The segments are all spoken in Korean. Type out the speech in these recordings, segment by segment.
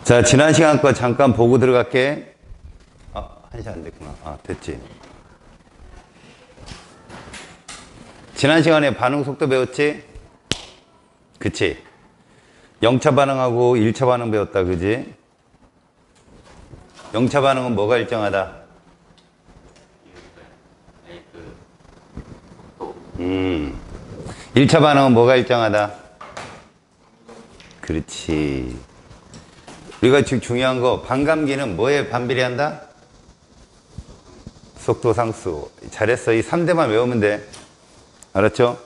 자, 지난 시간 거 잠깐 보고 들어갈게. 아, 1시 안 됐구나. 아, 됐지. 지난 시간에 반응 속도 배웠지? 그치? 0차 반응하고 1차 반응 배웠다, 그지? 0차 반응은 뭐가 일정하다? 1차 반응은 뭐가 일정하다? 그렇지. 우리가 지금 중요한 거, 반감기는 뭐에 반비례한다? 속도 상수. 잘했어. 이 3대만 외우면 돼. 알았죠?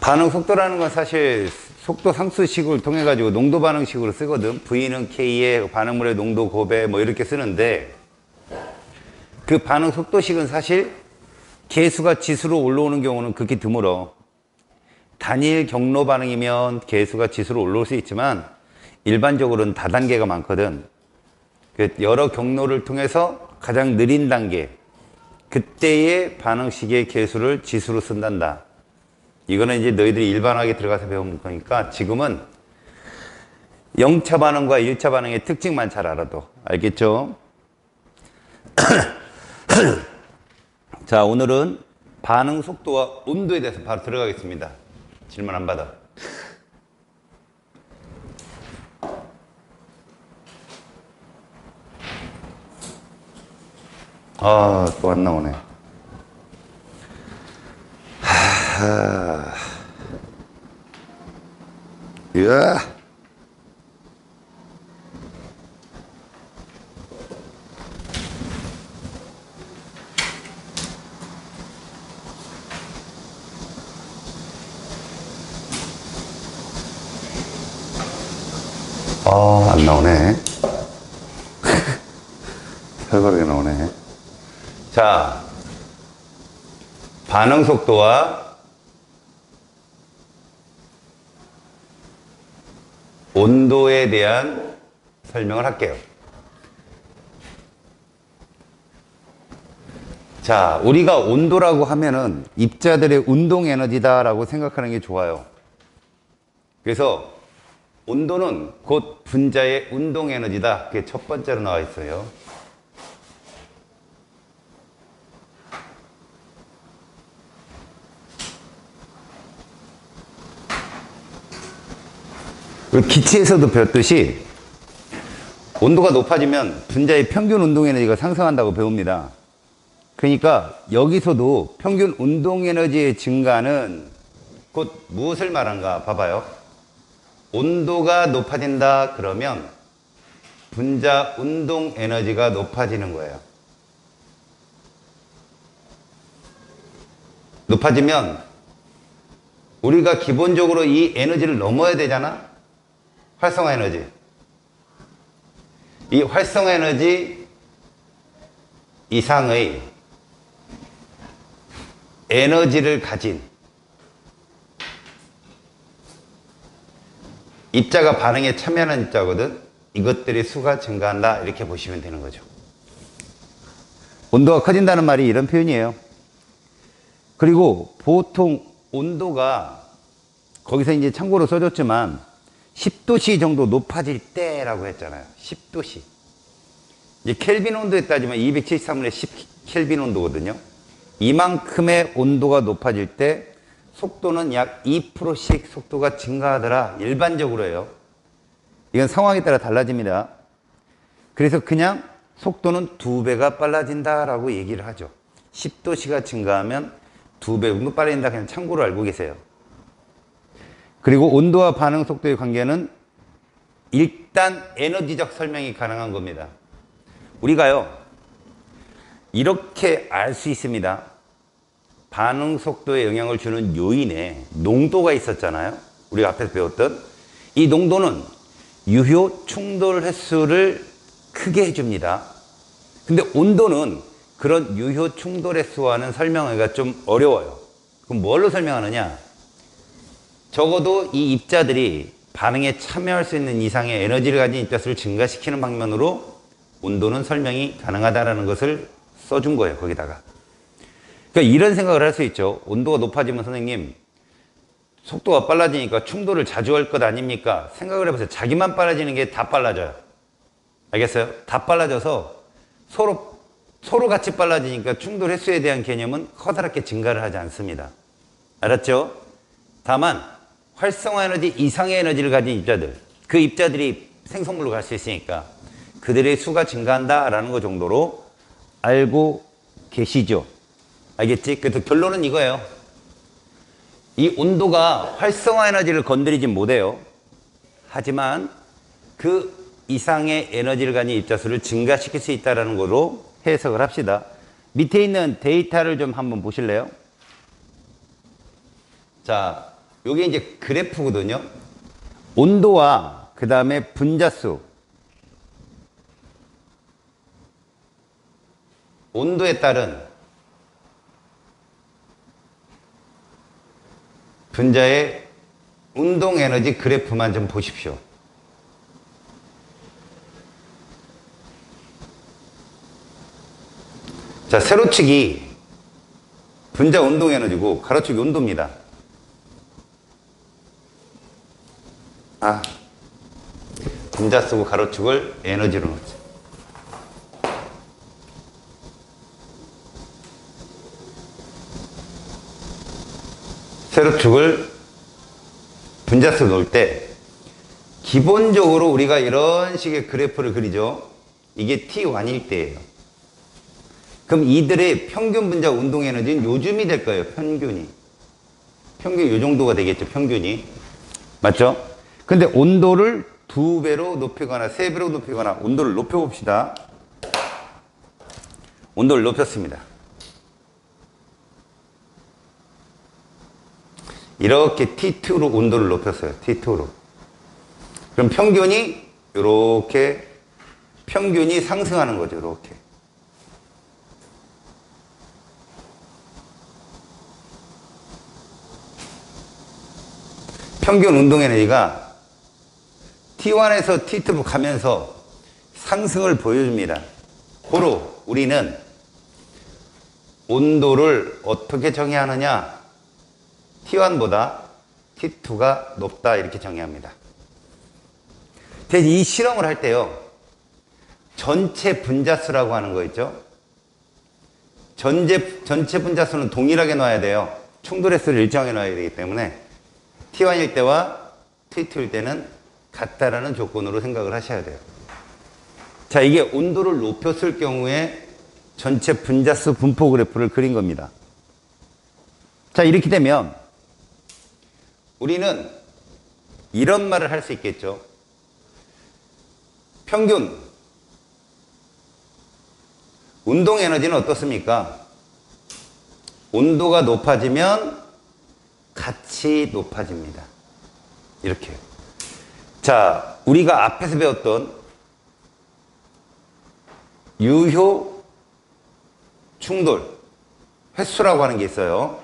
반응 속도라는 건 사실 속도 상수식을 통해 가지고 농도 반응식으로 쓰거든. V는 K의 반응물의 농도 곱해 뭐 이렇게 쓰는데, 그 반응 속도식은 사실 계수가 지수로 올라오는 경우는 극히 드물어. 단일 경로 반응이면 계수가 지수로 올라올 수 있지만 일반적으로는 다단계가 많거든. 여러 경로를 통해서 가장 느린 단계, 그때의 반응식의 계수를 지수로 쓴단다. 이거는 이제 너희들이 일반화하게 들어가서 배운 거니까 지금은 0차 반응과 1차 반응의 특징만 잘 알아도. 알겠죠? 자, 오늘은 반응 속도와 온도에 대해서 바로 들어가겠습니다. 질문 안 받아. 아, 또 안 나오네. 이야. 아, 안 나오네. 살벌하게 나오네. 자, 반응 속도와 온도에 대한 설명을 할게요. 자, 우리가 온도라고 하면은 입자들의 운동 에너지다라고 생각하는 게 좋아요. 그래서 온도는 곧 분자의 운동 에너지다. 그게 첫 번째로 나와 있어요. 기체에서도 배웠듯이 온도가 높아지면 분자의 평균 운동 에너지가 상승한다고 배웁니다. 그러니까 여기서도 평균 운동 에너지의 증가는 곧 무엇을 말한가 봐봐요. 온도가 높아진다 그러면 분자 운동 에너지가 높아지는 거예요. 높아지면 우리가 기본적으로 이 에너지를 넘어야 되잖아. 활성화 에너지. 이 활성화 에너지 이상의 에너지를 가진 입자가 반응에 참여하는 입자거든. 이것들의 수가 증가한다. 이렇게 보시면 되는 거죠. 온도가 커진다는 말이 이런 표현이에요. 그리고 보통 온도가 거기서 이제 참고로 써줬지만 10도씨 정도 높아질 때라고 했잖아요. 10도씨. 이제 켈빈 온도에 따지면 273분의 10 켈빈 온도거든요. 이만큼의 온도가 높아질 때 속도는 약 2%씩 속도가 증가하더라. 일반적으로요. 이건 상황에 따라 달라집니다. 그래서 그냥 속도는 2배가 빨라진다라고 얘기를 하죠. 10도씨가 증가하면 2배 정도 빨라진다. 그냥 참고로 알고 계세요. 그리고 온도와 반응 속도의 관계는 일단 에너지적 설명이 가능한 겁니다. 우리가요, 이렇게 알 수 있습니다. 반응 속도에 영향을 주는 요인에 농도가 있었잖아요. 우리가 앞에서 배웠던 이 농도는 유효 충돌 횟수를 크게 해줍니다. 근데 온도는 그런 유효 충돌 횟수와는 설명하기가 좀 어려워요. 그럼 뭘로 설명하느냐? 적어도 이 입자들이 반응에 참여할 수 있는 이상의 에너지를 가진 입자수를 증가시키는 방면으로 온도는 설명이 가능하다는 것을 써준 거예요. 거기다가. 그러니까 이런 생각을 할 수 있죠. 온도가 높아지면 선생님, 속도가 빨라지니까 충돌을 자주 할 것 아닙니까? 생각을 해보세요. 자기만 빨라지는 게 다 빨라져요. 알겠어요? 다 빨라져서 서로 같이 빨라지니까 충돌 횟수에 대한 개념은 커다랗게 증가를 하지 않습니다. 알았죠? 다만 활성화 에너지 이상의 에너지를 가진 입자들, 그 입자들이 생성물로 갈 수 있으니까 그들의 수가 증가한다라는 것 정도로 알고 계시죠? 알겠지? 그래서 결론은 이거예요. 이 온도가 활성화 에너지를 건드리진 못해요. 하지만 그 이상의 에너지를 가진 입자수를 증가시킬 수 있다는 거로 해석을 합시다. 밑에 있는 데이터를 좀 한번 보실래요? 자, 요게 이제 그래프거든요. 온도와 그 다음에 분자수, 온도에 따른 분자의 운동 에너지 그래프만 좀 보십시오. 자, 세로축이 분자 운동 에너지고 가로축이 온도입니다. 분자 쓰고 가로축을 에너지로 놓자. 세로축을 분자수로 놓을 때 기본적으로 우리가 이런 식의 그래프를 그리죠. 이게 T1일 때예요. 그럼 이들의 평균 분자 운동 에너지는 요즘이 될 거예요. 평균이 요 정도가 되겠죠. 평균이 맞죠? 근데 온도를 2배로 높이거나 3배로 높이거나 온도를 높여봅시다. 온도를 높였습니다. 이렇게 T2로 온도를 높였어요. T2로. 그럼 평균이 이렇게 평균이 상승하는 거죠. 이렇게. 평균 운동 에너지가 T1에서 T2로 가면서 상승을 보여줍니다. 고로 우리는 온도를 어떻게 정의하느냐? T1보다 T2가 높다 이렇게 정의합니다. 그래서 이 실험을 할 때요. 전체 분자수라고 하는 거 있죠. 전체 분자수는 동일하게 놔야 돼요. 충돌의 수를 일정하게 놔야 되기 때문에 T1일 때와 T2일 때는 같다라는 조건으로 생각을 하셔야 돼요. 자, 이게 온도를 높였을 경우에 전체 분자수 분포 그래프를 그린 겁니다. 자, 이렇게 되면 우리는 이런 말을 할 수 있겠죠. 평균 운동 에너지는 어떻습니까? 온도가 높아지면 같이 높아집니다. 이렇게. 자, 우리가 앞에서 배웠던 유효 충돌 횟수라고 하는 게 있어요.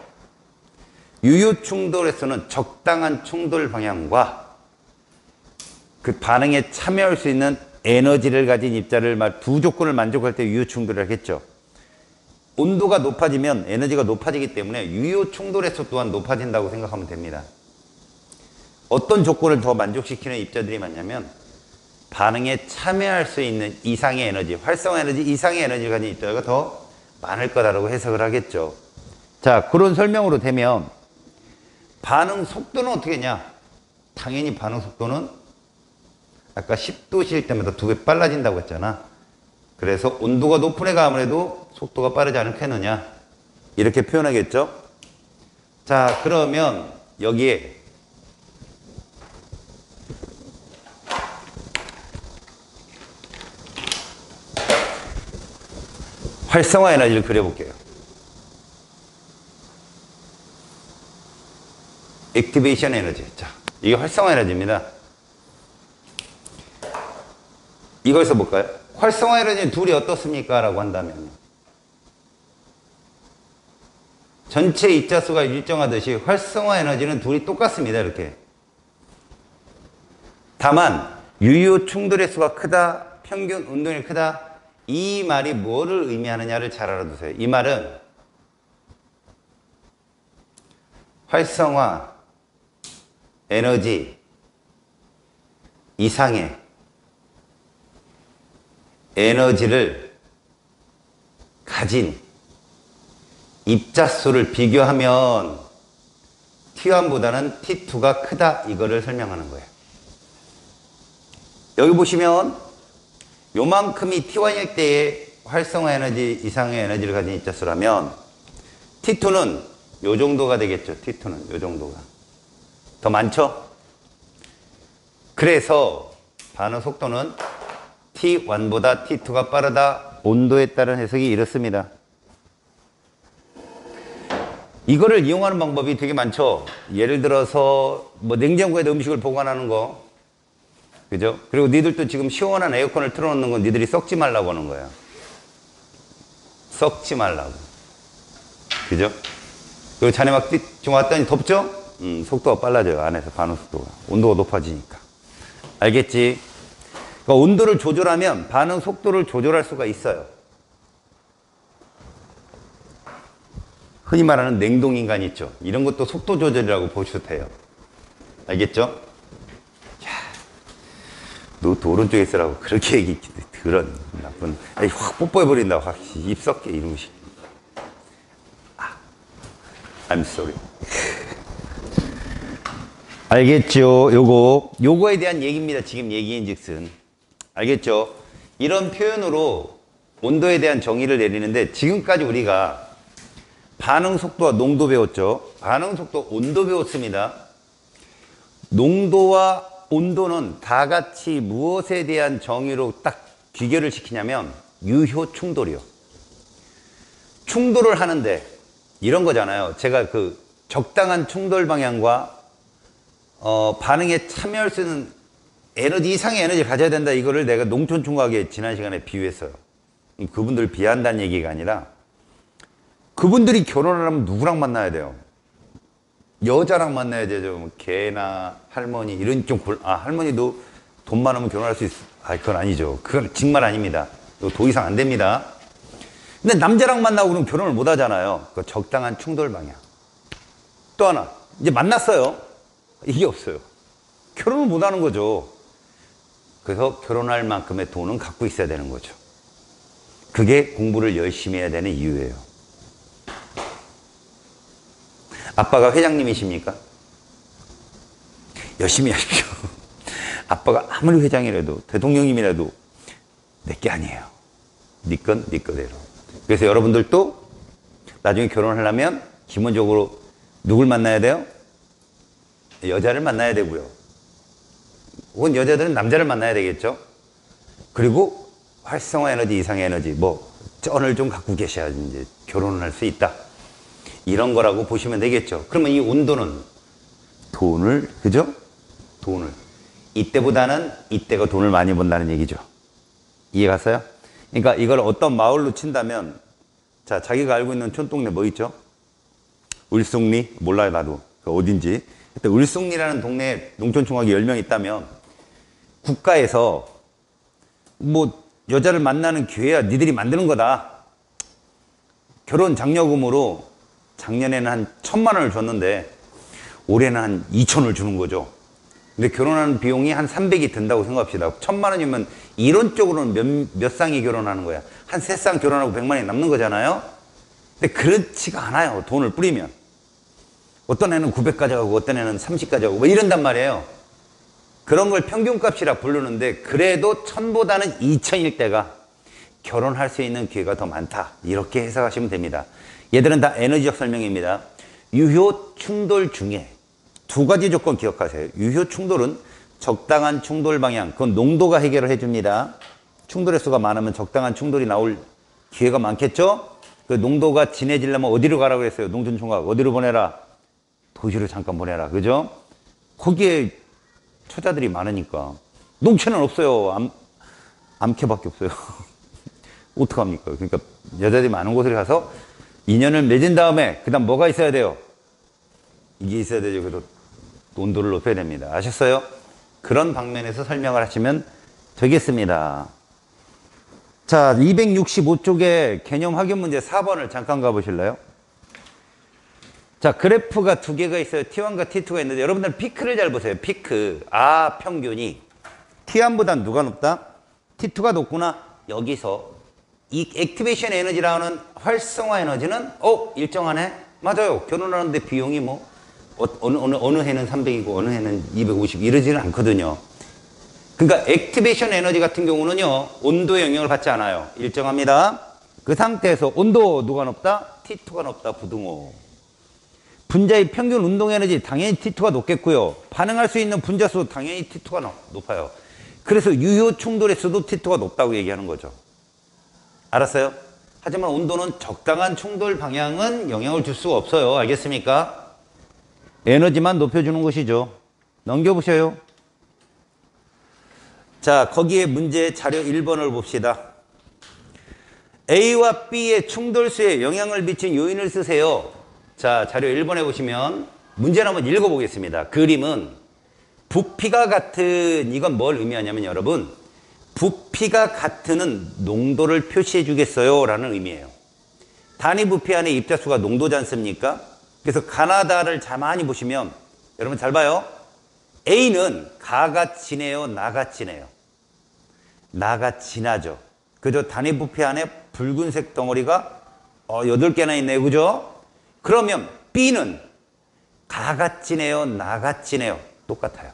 유효 충돌 횟수는 적당한 충돌 방향과 그 반응에 참여할 수 있는 에너지를 가진 입자를 두 조건을 만족할 때 유효 충돌을 하겠죠. 온도가 높아지면 에너지가 높아지기 때문에 유효 충돌 횟수 또한 높아진다고 생각하면 됩니다. 어떤 조건을 더 만족시키는 입자들이 많냐면 반응에 참여할 수 있는 이상의 에너지, 활성화 에너지 이상의 에너지를 가진 입자가 더 많을 거다라고 해석을 하겠죠. 자, 그런 설명으로 되면 반응 속도는 어떻게 했냐? 당연히 반응 속도는 아까 10도씨일 때마다 2배 빨라진다고 했잖아. 그래서 온도가 높은 애가 아무래도 속도가 빠르지 않겠느냐 이렇게 표현하겠죠. 자, 그러면 여기에 활성화 에너지를 그려볼게요. 액티베이션 에너지. 자, 이게 활성화 에너지입니다. 이걸 써볼까요? 활성화 에너지는 둘이 어떻습니까? 라고 한다면 전체 입자수가 일정하듯이 활성화 에너지는 둘이 똑같습니다. 이렇게. 다만 유효 충돌의 수가 크다, 평균 운동이 크다, 이 말이 뭐를 의미하느냐를 잘 알아두세요. 이 말은 활성화 에너지 이상의 에너지를 가진 입자수를 비교하면 T1보다는 T2가 크다, 이거를 설명하는 거예요. 여기 보시면 요만큼이 T1일 때의 활성화 에너지 이상의 에너지를 가진 입자수라면 T2는 요 정도가 되겠죠. T2는 요 정도가 더 많죠. 그래서 반응 속도는 T1보다 T2가 빠르다. 온도에 따른 해석이 이렇습니다. 이거를 이용하는 방법이 되게 많죠. 예를 들어서 뭐 냉장고에다 음식을 보관하는 거, 그죠? 그리고 니들도 지금 시원한 에어컨을 틀어놓는 건 니들이 썩지 말라고 하는 거야. 썩지 말라고, 그죠? 그리고 자네 막 좀 왔더니 덥죠? 속도가 빨라져요. 안에서 반응 속도가, 온도가 높아지니까. 알겠지? 그러니까 온도를 조절하면 반응 속도를 조절할 수가 있어요. 흔히 말하는 냉동인간 있죠. 이런 것도 속도 조절이라고 보셔도 돼요. 알겠죠? 야, 너 오른쪽에 있으라고 그렇게 얘기, 그런 나쁜, 확 뽀뽀해버린다. 확 입 썩게 이런 식. I'm sorry. 알겠죠? 요거에 대한 얘기입니다. 지금 얘기인 즉슨. 알겠죠? 이런 표현으로 온도에 대한 정의를 내리는데, 지금까지 우리가 반응 속도와 농도 배웠죠? 반응 속도, 온도 배웠습니다. 농도와 온도는 다 같이 무엇에 대한 정의로 딱 귀결을 시키냐면 유효 충돌이요. 충돌을 하는데 이런 거잖아요. 제가 그 적당한 충돌 방향과 반응에 참여할 수 있는 에너지 이상의 에너지를 가져야 된다. 이거를 내가 농촌 총각에 지난 시간에 비유했어요. 그분들 비한다는 얘기가 아니라 그분들이 결혼을 하면 누구랑 만나야 돼요? 여자랑 만나야 되죠. 뭐 개나 할머니 이런 좀 할머니도 돈 많으면 결혼할 수 있어. 그건 아니죠. 그건 정말 아닙니다. 더 이상 안 됩니다. 근데 남자랑 만나고 그러면 결혼을 못 하잖아요. 그 적당한 충돌 방향. 또 하나, 이제 만났어요. 이게 없어요. 결혼을 못 하는 거죠. 그래서 결혼할 만큼의 돈은 갖고 있어야 되는 거죠. 그게 공부를 열심히 해야 되는 이유예요. 아빠가 회장님이십니까? 열심히 하십시오. 아빠가 아무리 회장이라도 대통령님이라도 내게 아니에요. 네 건 네 거대로. 그래서 여러분들도 나중에 결혼하려면 기본적으로 누굴 만나야 돼요? 여자를 만나야 되고요. 혹은 여자들은 남자를 만나야 되겠죠. 그리고 활성화 에너지 이상의 에너지, 쩐을 좀 갖고 계셔야 이제 결혼을 할 수 있다. 이런 거라고 보시면 되겠죠. 그러면 이 온도는 돈을, 그죠? 돈을. 이때보다는 이때가 돈을 많이 번다는 얘기죠. 이해 갔어요? 그러니까 이걸 어떤 마을로 친다면, 자, 자기가 알고 있는 촌동네 뭐 있죠? 을숙리? 몰라요, 나도. 어딘지. 그때 을숙리라는 동네에 농촌총각이 10명 있다면, 국가에서 여자를 만나는 기회야 니들이 만드는 거다. 결혼 장려금으로 작년에는 한 1,000만 원을 줬는데 올해는 한 2,000을 주는 거죠. 근데 결혼하는 비용이 한 300이 든다고 생각합시다. 1,000만 원이면 이론적으로는 몇 쌍이 결혼하는 거야? 한 3쌍 결혼하고 100만 원이 남는 거잖아요. 근데 그렇지가 않아요. 돈을 뿌리면. 어떤 애는 900 가져가고 어떤 애는 30 가져가고 이런단 말이에요. 그런 걸 평균값이라 부르는데, 그래도 1,000보다는 2,000일 때가 결혼할 수 있는 기회가 더 많다. 이렇게 해석하시면 됩니다. 얘들은 다 에너지적 설명입니다. 유효 충돌 중에 두 가지 조건 기억하세요. 유효 충돌은 적당한 충돌 방향, 그건 농도가 해결을 해줍니다. 충돌의 수가 많으면 적당한 충돌이 나올 기회가 많겠죠? 그 농도가 진해지려면 어디로 가라고 그랬어요? 농촌총각 어디로 보내라? 도시로 잠깐 보내라. 그죠? 거기에 처자들이 많으니까. 농촌은 없어요. 암캐밖에 없어요. 어떡합니까? 그러니까 여자들이 많은 곳에 가서 인연을 맺은 다음에 그 다음 뭐가 있어야 돼요? 이게 있어야 되죠. 그래도 온도를 높여야 됩니다. 아셨어요? 그런 방면에서 설명을 하시면 되겠습니다. 자, 265쪽에 개념 확인 문제 4번을 잠깐 가보실래요? 자, 그래프가 두 개가 있어요. T1과 T2가 있는데 여러분들 피크를 잘 보세요. 피크. 아, 평균이 T1보다 누가 높다? T2가 높구나. 여기서 이 액티베이션 에너지라는 활성화 에너지는 일정하네. 맞아요. 결혼하는데 비용이 뭐 어느 해는 300이고 어느 해는 250 이러지는 않거든요. 그러니까 액티베이션 에너지 같은 경우는요. 온도에 영향을 받지 않아요. 일정합니다. 그 상태에서 온도 누가 높다? T2가 높다. 부등호. 분자의 평균 운동 에너지 당연히 T2가 높겠고요. 반응할 수 있는 분자 수 당연히 T2가 높아요. 그래서 유효 충돌의 수도 T2가 높다고 얘기하는 거죠. 알았어요? 하지만 온도는 적당한 충돌 방향은 영향을 줄 수가 없어요. 알겠습니까? 에너지만 높여주는 것이죠. 넘겨보셔요. 자, 거기에 문제 자료 1번을 봅시다. A와 B의 충돌수에 영향을 미친 요인을 쓰세요. 자, 자료 1번에 보시면 문제를 한번 읽어보겠습니다. 그림은 부피가 같은, 이건 뭘 의미하냐면 여러분, 부피가 같은은 농도를 표시해 주겠어요 라는 의미예요. 단위 부피 안에 입자수가 농도지 않습니까? 그래서 가나다를 많이 보시면 여러분 잘 봐요. A는 가가 진해요, 나가 진해요? 나가 진하죠. 그죠? 단위 부피 안에 붉은색 덩어리가 8개나 있네요. 그죠? 그러면 B는 가가 진해요, 나가 진해요? 똑같아요.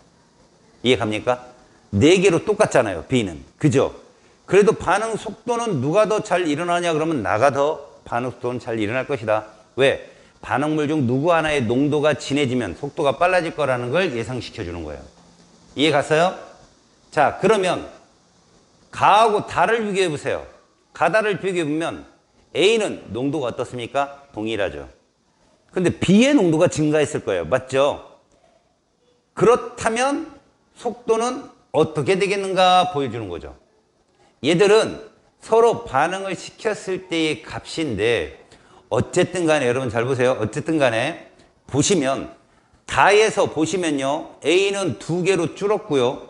이해 갑니까? 4개로 똑같잖아요. B는. 그죠? 그래도 반응 속도는 누가 더 잘 일어나냐 그러면 나가 더 반응 속도는 잘 일어날 것이다. 왜? 반응물 중 누구 하나의 농도가 진해지면 속도가 빨라질 거라는 걸 예상시켜 주는 거예요. 이해 갔어요? 자, 그러면 가하고 다를 비교해 보세요. 가다를 비교해 보면 A는 농도가 어떻습니까? 동일하죠. 근데 B의 농도가 증가했을 거예요. 맞죠? 그렇다면 속도는 어떻게 되겠는가 보여주는 거죠. 얘들은 서로 반응을 시켰을 때의 값인데 어쨌든 간에 여러분 잘 보세요. 어쨌든 간에 보시면 다에서 보시면요. A는 2개로 줄었고요.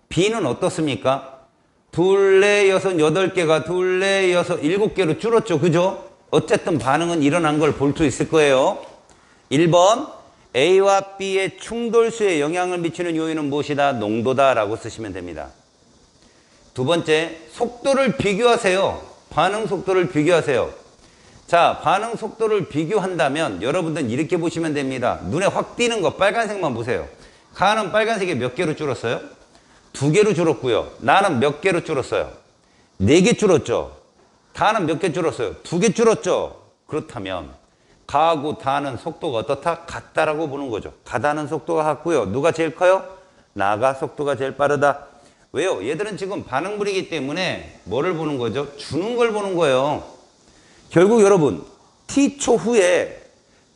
B는 어떻습니까? 2, 4, 6, 8개가 2, 4, 6, 7개로 줄었죠. 그죠? 어쨌든 반응은 일어난 걸 볼 수 있을 거예요. 1번 A와 B의 충돌수에 영향을 미치는 요인은 무엇이다? 농도다 라고 쓰시면 됩니다. 두 번째, 속도를 비교하세요. 반응 속도를 비교하세요. 자, 반응 속도를 비교한다면 여러분들은 이렇게 보시면 됩니다. 눈에 확 띄는 거 빨간색만 보세요. 가는 빨간색이 몇 개로 줄었어요? 2개로 줄었고요. 나는 몇 개로 줄었어요? 4개 줄었죠. 다는 몇 개 줄었어요? 2개 줄었죠. 그렇다면 가하고 다는 속도가 어떻다? 같다라고 보는 거죠. 가다는 속도가 같고요. 누가 제일 커요? 나가 속도가 제일 빠르다. 왜요? 얘들은 지금 반응물이기 때문에 뭐를 보는 거죠? 주는 걸 보는 거예요. 결국 여러분 T초 후에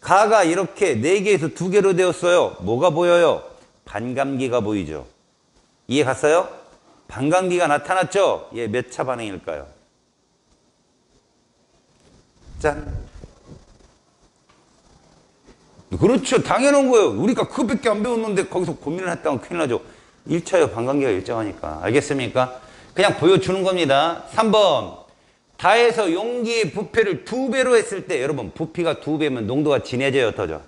가가 이렇게 4개에서 2개로 되었어요. 뭐가 보여요? 반감기가 보이죠. 이해 갔어요? 반감기가 나타났죠? 얘 몇 차 반응일까요? 짠. 그렇죠. 당연한 거예요. 우리가 그것밖에 안 배웠는데 거기서 고민을 했다면 큰일 나죠. 1차요. 반감기가 일정하니까. 알겠습니까? 그냥 보여주는 겁니다. 3번. 다에서 용기의 부피를 2배로 했을 때 여러분 부피가 2배면 농도가 진해져요? 옅어져?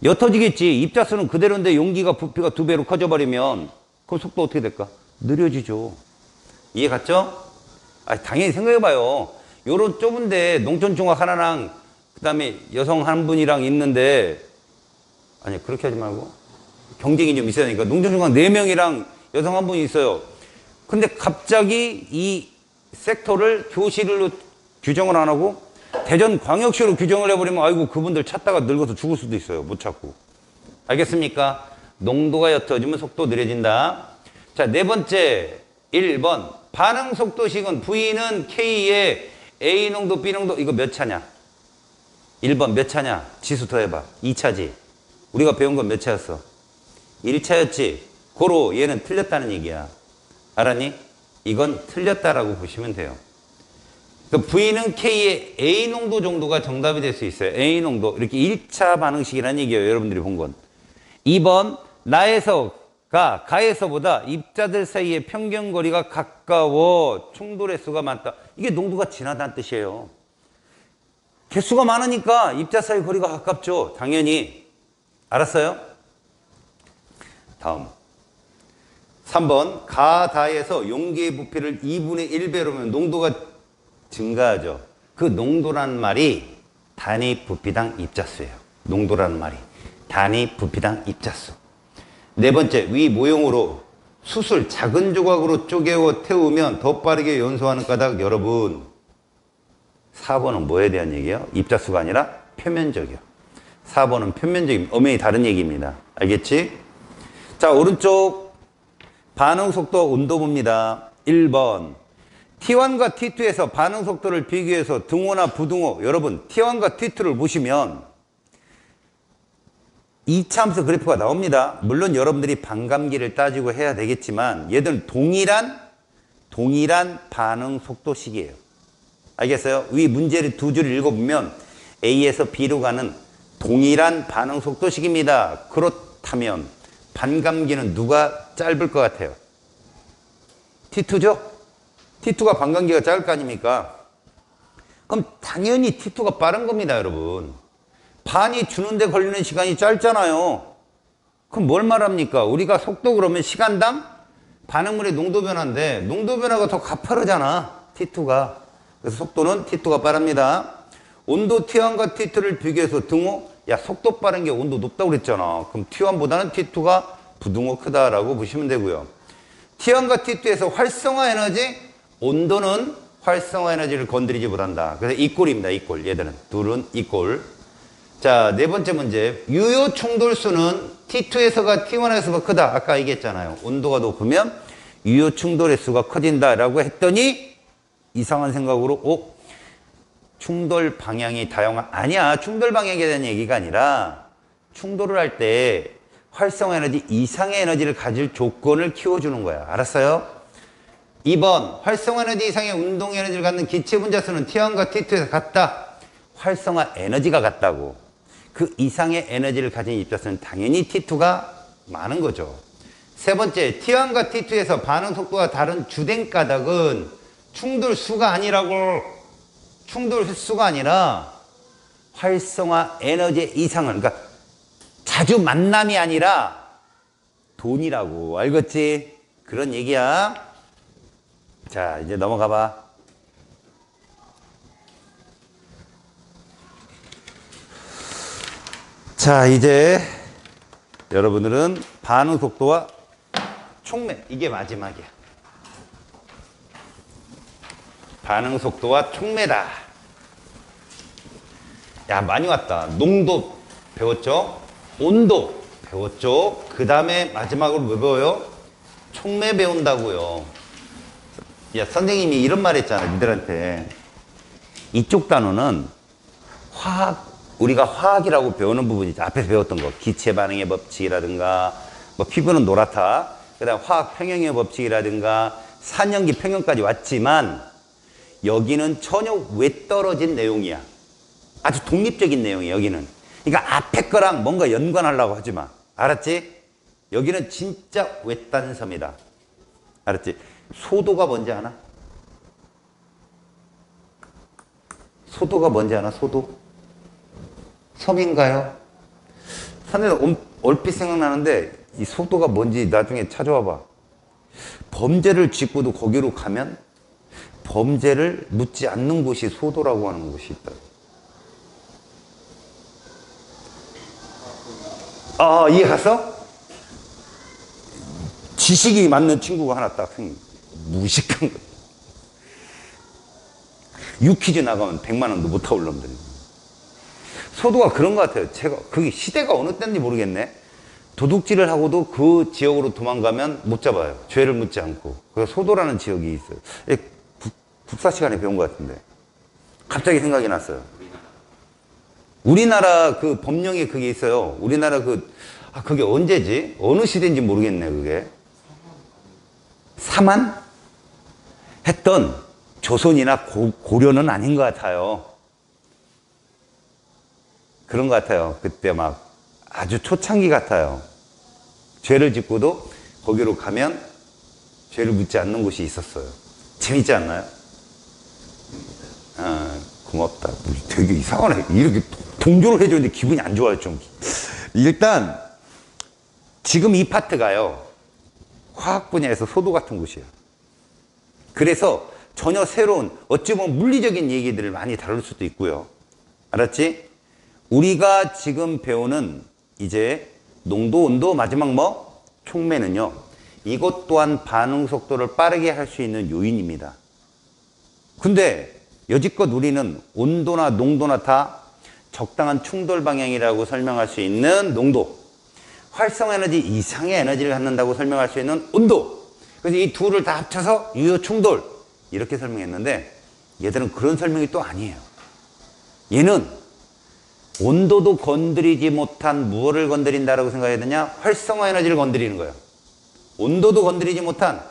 옅어지겠지. 입자수는 그대로인데 용기가 부피가 2배로 커져버리면 그럼 속도 어떻게 될까? 느려지죠. 이해 갔죠? 당연히 생각해봐요. 요런 좁은데 농촌중학 하나랑 그 다음에 여성 한 분이랑 있는데 아니 그렇게 하지 말고 경쟁이 좀 있어야 되니까 농촌중학 4명이랑 여성 한 분이 있어요. 근데 갑자기 이 섹터를 교실로 규정을 안 하고 대전광역시로 규정을 해버리면 아이고 그분들 찾다가 늙어서 죽을 수도 있어요. 못 찾고. 알겠습니까? 농도가 옅어지면 속도 느려진다. 자, 네 번째 1번 반응 속도식은 V는 K의 A 농도 B 농도 이거 몇 차냐? 1번 몇 차냐? 지수 더해봐. 2차지. 우리가 배운 건 몇 차였어? 1차였지. 고로 얘는 틀렸다는 얘기야. 알았니? 이건 틀렸다라고 보시면 돼요. V는 K의 A 농도 정도가 정답이 될 수 있어요. A 농도. 이렇게 1차 반응식이라는 얘기예요. 여러분들이 본 건. 2번 나에서가 가에서보다 입자들 사이의 평균거리가 가까워 충돌의 수가 많다. 이게 농도가 진하다는 뜻이에요. 개수가 많으니까 입자 사이 거리가 가깝죠. 당연히. 알았어요? 다음 3번 가다에서 용기의 부피를 2분의 1배로면 농도가 증가하죠. 그 농도란 말이 단위 부피당 입자수예요. 농도란 말이 단위 부피당 입자수. 네 번째, 위 모형으로 숯을 작은 조각으로 쪼개어 태우면 더 빠르게 연소하는 까닭. 여러분 4번은 뭐에 대한 얘기예요? 입자수가 아니라 표면적이요. 4번은 표면적인 엄연히 다른 얘기입니다. 알겠지? 자, 오른쪽 반응 속도 온도 봅니다. 1번 T1과 T2에서 반응 속도를 비교해서 등호나 부등호. 여러분 T1과 T2를 보시면 2차함수 그래프가 나옵니다. 물론 여러분들이 반감기를 따지고 해야 되겠지만 얘들은 동일한 반응 속도식이에요. 알겠어요? 위 문제를 두 줄 읽어보면 A에서 B로 가는 동일한 반응 속도식입니다. 그렇다면 반감기는 누가 짧을 것 같아요? T2죠? T2가 반감기가 짧을 거 아닙니까? 그럼 당연히 T2가 빠른 겁니다, 여러분. 반이 주는데 걸리는 시간이 짧잖아요. 그럼 뭘 말합니까? 우리가 속도 그러면 시간당 반응물의 농도 변화인데 농도 변화가 더 가파르잖아, T2가. 그래서 속도는 T2가 빠릅니다. 온도 T1과 T2를 비교해서 등호. 야, 속도 빠른 게 온도 높다고 그랬잖아. 그럼 T1보다는 T2가 부등호 크다라고 보시면 되고요. T1과 T2에서 활성화 에너지, 온도는 활성화 에너지를 건드리지 못한다. 그래서 이꼴입니다. 이꼴. 얘들은 둘은 이꼴. 자, 네 번째 문제. 유효 충돌수는 T2에서가 T1에서가 크다. 아까 얘기했잖아요. 온도가 높으면 유효 충돌의 수가 커진다라고 했더니 이상한 생각으로 충돌 방향이 다양한. 아니야. 충돌 방향에 대한 얘기가 아니라 충돌을 할 때 활성화 에너지 이상의 에너지를 가질 조건을 키워주는 거야. 알았어요? 2번 활성화 에너지 이상의 운동 에너지를 갖는 기체 분자수는 T1과 T2에서 같다. 활성화 에너지가 같다고. 그 이상의 에너지를 가진 입자수는 당연히 T2가 많은 거죠. 세 번째, T1과 T2에서 반응 속도가 다른 주된 까닭은 충돌수가 아니라고. 충돌수가 아니라 활성화 에너지 이상은, 그러니까 자주 만남이 아니라 돈이라고. 알겠지? 그런 얘기야. 자, 이제 넘어가 봐. 자, 이제 여러분들은 반응 속도와 촉매, 이게 마지막이야. 반응 속도와 촉매다. 야, 많이 왔다. 농도 배웠죠? 온도 배웠죠? 그 다음에 마지막으로 뭐 배워요? 촉매 배운다고요. 야, 선생님이 이런 말 했잖아, 니들한테. 이쪽 단어는 우리가 화학이라고 배우는 부분이죠. 앞에서 배웠던 거. 기체 반응의 법칙이라든가, 뭐 피부는 노랗다. 그 다음 화학 평형의 법칙이라든가, 산연기 평형까지 왔지만, 여기는 전혀 외떨어진 내용이야. 아주 독립적인 내용이야, 여기는. 그러니까 앞에 거랑 뭔가 연관하려고 하지 마. 알았지? 여기는 진짜 외딴 섬이다. 알았지? 소도가 뭔지 아나? 소도가 뭔지 아나? 소도? 섬인가요? 선생님 얼핏 생각나는데 이 소도가 뭔지 나중에 찾아와 봐. 범죄를 짓고도 거기로 가면 범죄를 묻지 않는 곳이 소도라고 하는 곳이 있다. 아, 이해 갔어? 지식이 맞는 친구가 하나 딱 생긴. 무식한 거. 유퀴즈 나가면 100만 원도 못 타올 놈들이. 소도가 그런 것 같아요. 제가 그게 시대가 어느 때인지 모르겠네. 도둑질을 하고도 그 지역으로 도망가면 못 잡아요. 죄를 묻지 않고. 그래서 소도라는 지역이 있어요. 국사 시간에 배운 것 같은데 갑자기 생각이 났어요. 우리나라 그 법령에 그게 있어요. 우리나라 그게 언제지? 어느 시대인지 모르겠네. 그게 사만 했던 조선이나 고려는 아닌 것 같아요. 그런 것 같아요. 그때 막 아주 초창기 같아요. 죄를 짓고도 거기로 가면 죄를 묻지 않는 곳이 있었어요. 재밌지 않나요? 고맙다. 되게 이상하네. 이렇게 동조를 해줬는데 기분이 안 좋아요, 좀. 일단, 지금 이 파트가요, 화학 분야에서 소도 같은 곳이에요. 그래서 전혀 새로운, 어찌 보면 물리적인 얘기들을 많이 다룰 수도 있고요. 알았지? 우리가 지금 배우는 이제 농도, 온도, 마지막 뭐? 촉매는요, 이것 또한 반응 속도를 빠르게 할 수 있는 요인입니다. 근데 여지껏 우리는 온도나 농도나 다 적당한 충돌 방향이라고 설명할 수 있는 농도, 활성 에너지 이상의 에너지를 갖는다고 설명할 수 있는 온도, 그래서 이 둘을 다 합쳐서 유효 충돌 이렇게 설명했는데 얘들은 그런 설명이 또 아니에요. 얘는 온도도 건드리지 못한 무엇을 건드린다라고 생각해야 되냐? 활성화 에너지를 건드리는 거예요. 온도도 건드리지 못한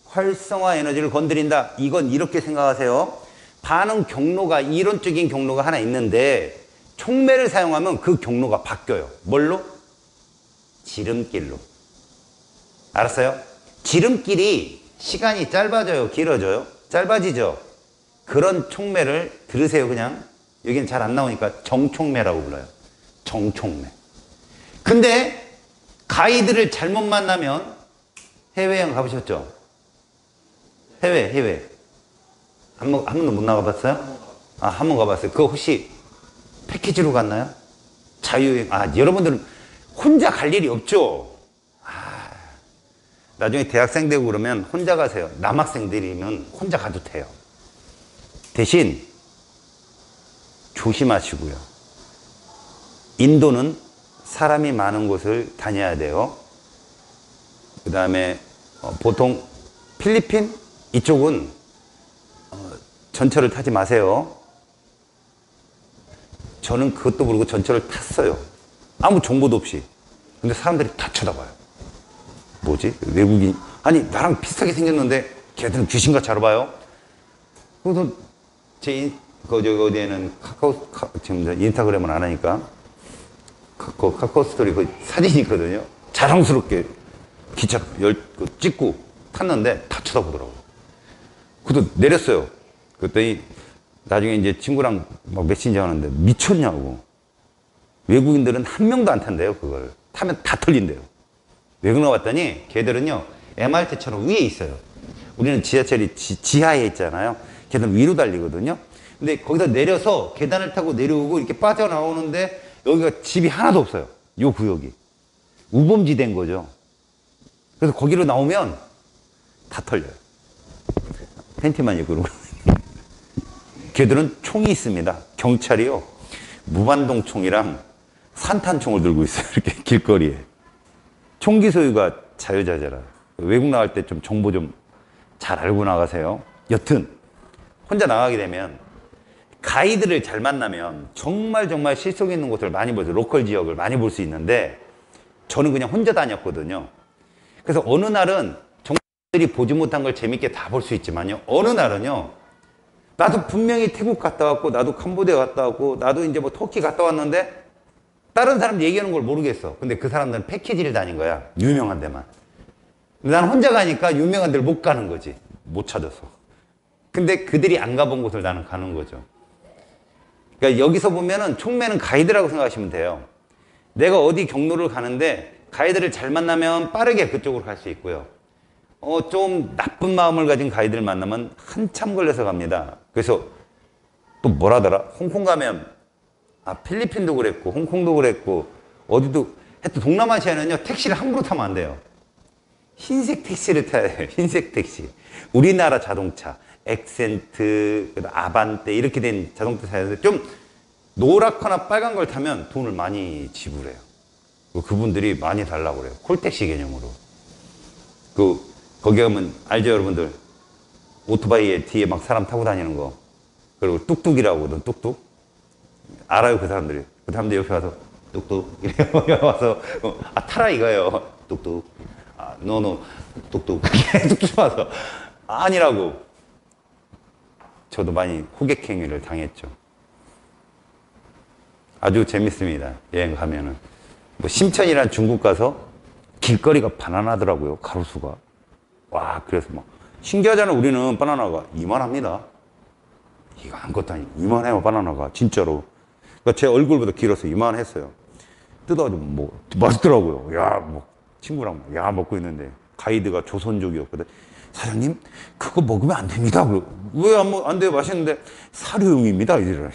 활성화 에너지를 건드린다. 이건 이렇게 생각하세요. 반응 경로가, 이론적인 경로가 하나 있는데 촉매를 사용하면 그 경로가 바뀌어요. 뭘로? 지름길로. 알았어요? 지름길이 시간이 짧아져요? 길어져요? 짧아지죠? 그런 촉매를 들으세요. 그냥 여기는 잘 안 나오니까 정촉매라고 불러요. 정촉매. 근데 가이드를 잘못 만나면, 해외여행 가보셨죠? 해외 한 번도 못 나가봤어요? 아, 한 번 가봤어요. 그거 혹시 패키지로 갔나요? 자유여행. 아, 여러분들은 혼자 갈 일이 없죠? 아, 나중에 대학생 되고 그러면 혼자 가세요. 남학생들이면 혼자 가도 돼요. 대신 조심하시고요. 인도는 사람이 많은 곳을 다녀야 돼요. 그 다음에 보통 필리핀 이쪽은 전철을 타지 마세요. 저는 그것도 모르고 전철을 탔어요. 아무 정보도 없이. 근데 사람들이 다 쳐다봐요. 뭐지? 외국인. 아니, 나랑 비슷하게 생겼는데 걔들은 귀신같이 알아봐요. 그래서 어디에는 지금 인스타그램을 안 하니까 카카오 스토리 그 사진이 있거든요. 자랑스럽게 기차 찍고 탔는데 다 쳐다보더라고요. 그래도 내렸어요. 그랬더니 나중에 이제 친구랑 막 메신저 하는데 미쳤냐고. 외국인들은 한 명도 안 탄대요. 그걸 타면 다 털린대요. 왜 그런가 봤더니 걔들은요 MRT처럼 위에 있어요. 우리는 지하철이 지하에 있잖아요. 걔들은 위로 달리거든요. 근데 거기다 내려서 계단을 타고 내려오고 이렇게 빠져나오는데 여기가 집이 하나도 없어요. 요 구역이 우범지대인 거죠. 그래서 거기로 나오면 다 털려요. 팬티만 입고 그러고. 걔들은 총이 있습니다. 경찰이요. 무반동 총이랑 산탄총을 들고 있어요. 이렇게 길거리에. 총기 소유가 자유자재라. 외국 나갈 때 좀 정보 좀 잘 알고 나가세요. 여튼 혼자 나가게 되면 가이드를 잘 만나면 정말 실속 있는 곳을 많이 보세요. 로컬 지역을 많이 볼 수 있는데 저는 그냥 혼자 다녔거든요. 그래서 어느 날은 정들이 보지 못한 걸 재밌게 다 볼 수 있지만요. 어느 날은요. 나도 분명히 태국 갔다 왔고 나도 캄보디아 갔다 왔고 나도 이제 뭐 터키 갔다 왔는데 다른 사람 얘기하는 걸 모르겠어. 근데 그 사람들은 패키지를 다닌 거야. 유명한 데만. 난 혼자 가니까 유명한 데를 못 가는 거지. 못 찾아서. 근데 그들이 안 가본 곳을 나는 가는 거죠. 그러니까 여기서 보면은 촉매는 가이드라고 생각하시면 돼요. 내가 어디 경로를 가는데 가이드를 잘 만나면 빠르게 그쪽으로 갈 수 있고요. 좀 나쁜 마음을 가진 가이드를 만나면 한참 걸려서 갑니다. 그래서 또 뭐라더라? 홍콩 가면 필리핀도 그랬고 홍콩도 그랬고 어디도 하여튼 동남아시아는요 택시를 함부로 타면 안 돼요. 흰색 택시를 타야 돼요. 흰색 택시. 우리나라 자동차 엑센트, 아반떼 이렇게 된 자동차 타야 되는데 좀 노랗거나 빨간 걸 타면 돈을 많이 지불해요. 그분들이 많이 달라고 그래요. 콜택시 개념으로. 거기 가면 알죠 여러분들? 오토바이에 뒤에 막 사람 타고 다니는 거. 그리고 뚝뚝이라고 하거든. 뚝뚝. 알아요 그 사람들이. 그 사람들이 옆에 와서 뚝뚝 이렇게 와서 타라 이거예요. 뚝뚝. 노노 뚝뚝 계속 쫓아와서 아니라고. 저도 많이 호객 행위를 당했죠. 아주 재밌습니다. 여행 가면은. 뭐 심천이란 중국 가서 길거리가 바나나더라고요. 가로수가. 와, 그래서 막 신기하잖아. 우리는 바나나가 이만합니다. 이거 아무것도 아니고 이만해요, 바나나가. 진짜로. 그러니까 제 얼굴보다 길어서 이만했어요. 뜯어가지고 뭐 맛있더라고요. 야, 뭐 친구랑 야 먹고 있는데 가이드가 조선족이었거든. 사장님 그거 먹으면 안 됩니다. 왜 안 돼요? 맛있는데 사료용입니다. 이래라.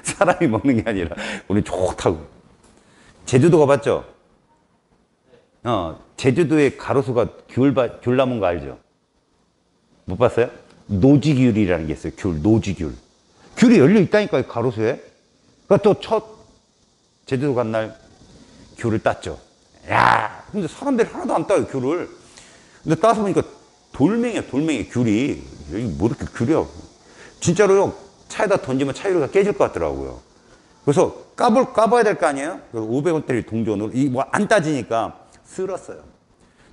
사람이 먹는 게 아니라 우리 좋다고. 제주도 가봤죠? 제주도의 가로수가 귤 나무인 거 알죠? 못 봤어요? 노지귤이라는 게 있어요. 노지귤. 귤이 열려 있다니까요, 가로수에. 그러니까 또 첫 제주도 간 날 귤을 땄죠. 야, 근데 사람들이 하나도 안 따요, 귤을. 근데 따서 보니까 돌멩이야, 돌멩이, 귤이. 여기 뭐 이렇게 귤이야. 진짜로요, 차에다 던지면 차유리가 깨질 것 같더라고요. 그래서 까봐야 될 거 아니에요? 500원짜리 동전으로, 뭐 안 따지니까 쓸었어요.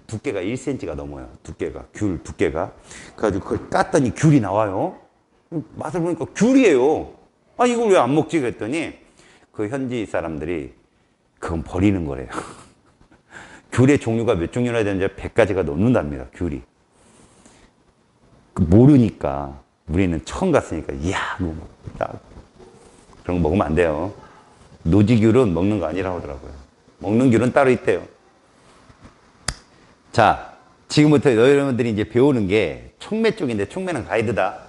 두께가 1cm가 넘어요. 두께가, 귤 두께가. 그래가지고 그걸 깠더니 귤이 나와요. 맛을 보니까 귤이에요. 아, 이걸 왜 안 먹지? 그랬더니 그 현지 사람들이 그건 버리는 거래요. 귤의 종류가 몇 종류나 되는지 100가지가 넘는답니다, 귤이. 모르니까. 우리는 처음 갔으니까, 이야, 뭐, 그런 거 먹으면 안 돼요. 노지귤은 먹는 거 아니라고 하더라고요. 먹는 귤은 따로 있대요. 자, 지금부터 여러분들이 이제 배우는 게 촉매 쪽인데, 촉매는 가이드다.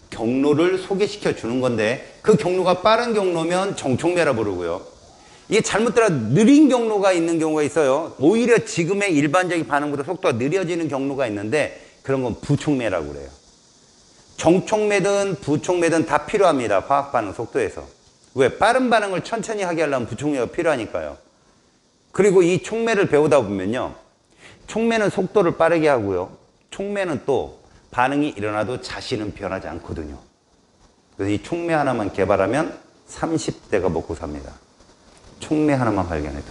경로를 소개시켜 주는 건데, 그 경로가 빠른 경로면 정촉매라 부르고요. 이게 잘못 따라 느린 경로가 있는 경우가 있어요. 오히려 지금의 일반적인 반응보다 속도가 느려지는 경로가 있는데, 그런 건 부촉매라고 그래요. 정촉매든 부촉매든 다 필요합니다. 화학 반응 속도에서. 왜? 빠른 반응을 천천히 하게 하려면 부촉매가 필요하니까요. 그리고 이 촉매를 배우다 보면요, 촉매는 속도를 빠르게 하고요, 촉매는 또 반응이 일어나도 자신은 변하지 않거든요. 그래서 이 촉매 하나만 개발하면 30대가 먹고 삽니다. 촉매 하나만 발견해도.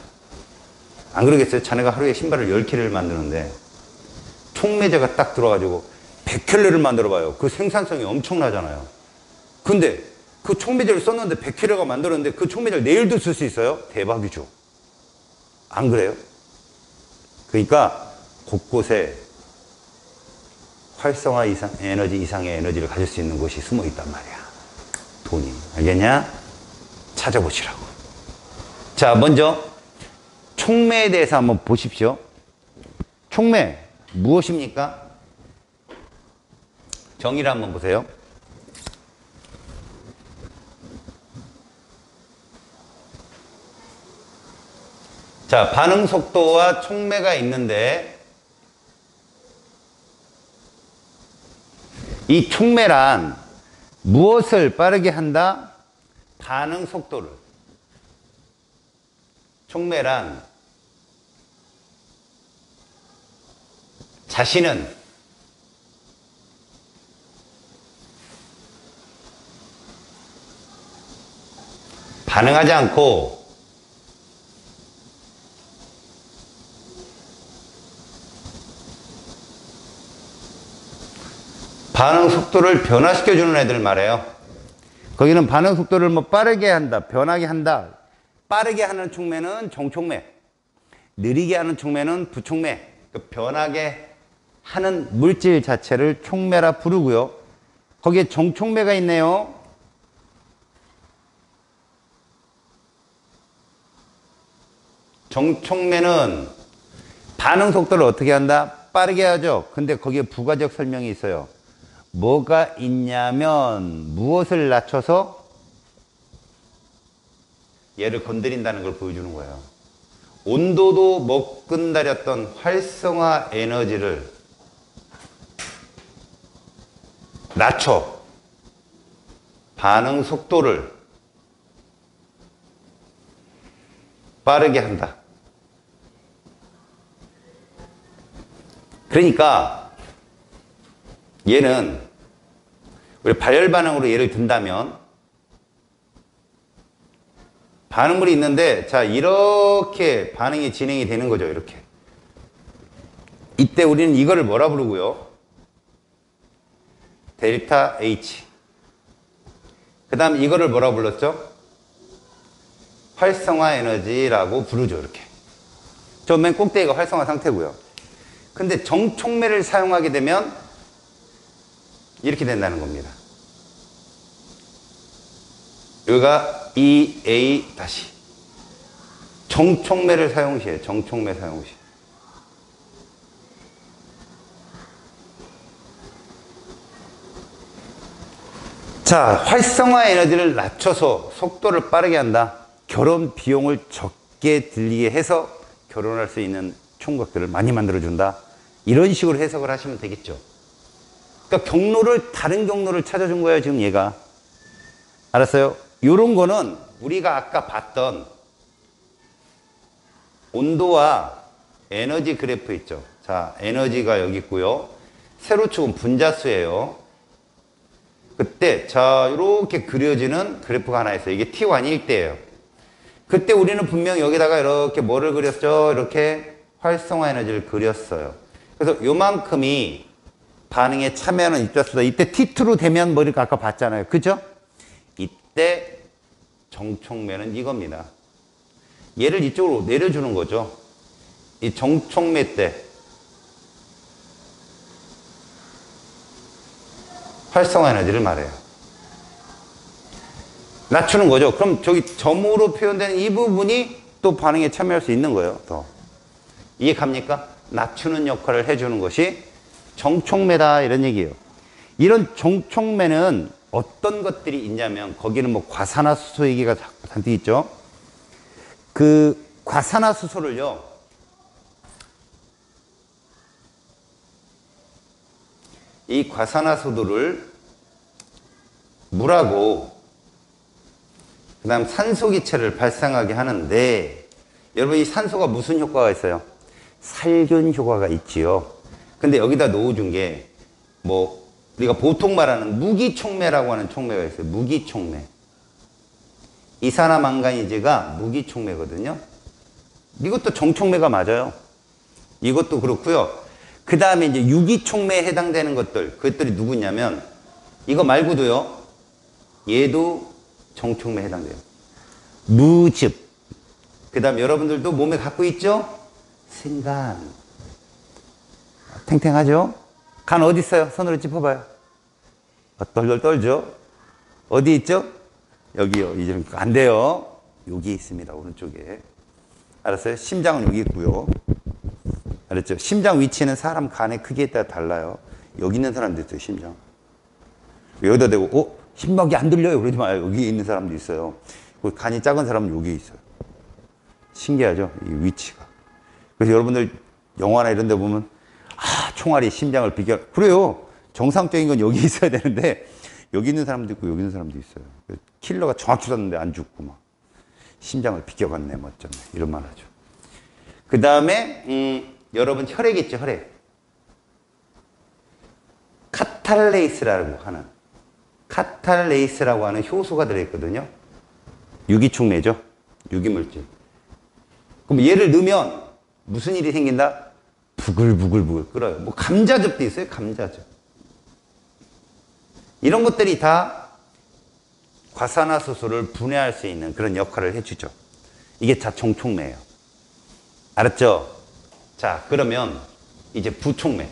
안 그러겠어요? 자네가 하루에 신발을 10켤레를 만드는데 촉매제가 딱 들어가지고 100켤레를 만들어봐요. 그 생산성이 엄청나잖아요. 근데 그 촉매제를 썼는데 100켤레가 만들었는데 그 촉매제를 내일도 쓸 수 있어요? 대박이죠. 안 그래요? 그러니까 곳곳에 활성화 이상, 에너지 이상의 에너지를 가질 수 있는 곳이 숨어 있단 말이야. 돈이. 알겠냐? 찾아보시라고. 자, 먼저 촉매에 대해서 한번 보십시오. 촉매 무엇입니까? 정의를 한번 보세요. 자, 반응 속도와 촉매가 있는데, 이 촉매란 무엇을 빠르게 한다? 반응 속도를. 촉매란 자신은 반응하지 않고 반응 속도를 변화시켜주는 애들 말이에요. 거기는 반응 속도를 뭐 빠르게 한다, 변하게 한다. 빠르게 하는 촉매는 정촉매, 느리게 하는 촉매는 부촉매. 변하게 하는 물질 자체를 촉매라 부르고요. 거기에 정촉매가 있네요. 정촉매는 반응 속도를 어떻게 한다? 빠르게 하죠. 근데 거기에 부가적 설명이 있어요. 뭐가 있냐면 무엇을 낮춰서 얘를 건드린다는 걸 보여주는 거예요. 온도도 먹근다렸던 활성화 에너지를 낮춰 반응 속도를 빠르게 한다. 그러니까 얘는 우리 발열 반응으로 예를 든다면 반응물이 있는데, 자, 이렇게 반응이 진행이 되는 거죠. 이렇게. 이때 우리는 이거를 뭐라 부르고요? 델타 H. 그 다음 이거를 뭐라 불렀죠? 활성화 에너지라고 부르죠. 이렇게. 저 맨 꼭대기가 활성화 상태고요. 근데 정촉매를 사용하게 되면 이렇게 된다는 겁니다. 여기가 EA 다시 정촉매를 사용 시에 정촉매 사용 시. 자, 활성화 에너지를 낮춰서 속도를 빠르게 한다. 결혼 비용을 적게 들리게 해서 결혼할 수 있는 총각들을 많이 만들어준다. 이런 식으로 해석을 하시면 되겠죠. 그러니까 경로를, 다른 경로를 찾아준 거예요, 지금 얘가. 알았어요? 요런 거는 우리가 아까 봤던 온도와 에너지 그래프 있죠. 자, 에너지가 여기 있고요. 세로축은 분자수예요. 그때 자 이렇게 그려지는 그래프가 하나 있어요. 이게 T1일 때예요. 그때 우리는 분명 여기다가 이렇게 뭐를 그렸죠? 이렇게 활성화 에너지를 그렸어요. 그래서 요만큼이 반응에 참여하는 입자수다. 이때 T2로 되면 뭐를 아까 봤잖아요. 그죠? 이때 정촉매는 이겁니다. 얘를 이쪽으로 내려주는 거죠. 이 정촉매 때 활성화 에너지를 말해요. 낮추는 거죠. 그럼 저기 점으로 표현되는 이 부분이 또 반응에 참여할 수 있는 거예요. 더. 이해 갑니까? 낮추는 역할을 해주는 것이 정촉매다 이런 얘기예요. 이런 정촉매는 어떤 것들이 있냐면 거기는 뭐 과산화수소 얘기가 잔뜩 있죠. 그 과산화수소를요. 이 과산화수소를 물하고 그 다음 산소기체를 발생하게 하는데 여러분 이 산소가 무슨 효과가 있어요? 살균 효과가 있지요. 근데 여기다 넣어준 게 뭐 우리가 보통 말하는 무기촉매라고 하는 촉매가 있어요. 무기촉매. 이산화망가니즈가 무기촉매거든요. 이것도 정촉매가 맞아요. 이것도 그렇고요. 그 다음에 이제 유기촉매에 해당되는 것들, 그것들이 누구냐면 이거 말고도요. 얘도 정촉매에 해당돼요. 무즙. 그 다음 여러분들도 몸에 갖고 있죠? 생간. 탱탱하죠? 간 어디 있어요? 손으로 짚어봐요. 덜덜 떨죠? 어디 있죠? 여기요. 이제 안 돼요. 여기 있습니다. 오른쪽에. 알았어요? 심장은 여기 있고요. 알았죠? 심장 위치는 사람 간의 크기에 따라 달라요. 여기 있는 사람도 있어요, 심장. 여기다 대고, 심박이 안 들려요. 그러지 마요. 여기 있는 사람도 있어요. 간이 작은 사람은 여기 있어요. 신기하죠? 이 위치가. 그래서 여러분들 영화나 이런 데 보면, 총알이 심장을 비교, 그래요. 정상적인 건 여기 있어야 되는데, 여기 있는 사람도 있고, 여기 있는 사람도 있어요. 킬러가 정확히 쐈는데 안 죽고, 막. 심장을 비껴갔네, 멋졌네. 이런 말 하죠. 그 다음에, 여러분 혈액 있죠, 혈액. 카탈레이스라고 하는 효소가 들어있거든요. 유기촉매죠. 유기물질. 그럼 얘를 넣으면 무슨 일이 생긴다? 부글부글 끓어요. 뭐 감자즙도 있어요. 감자즙. 이런 것들이 다 과산화수소를 분해할 수 있는 그런 역할을 해주죠. 이게 다 정촉매예요. 알았죠? 자, 그러면 이제 부촉매.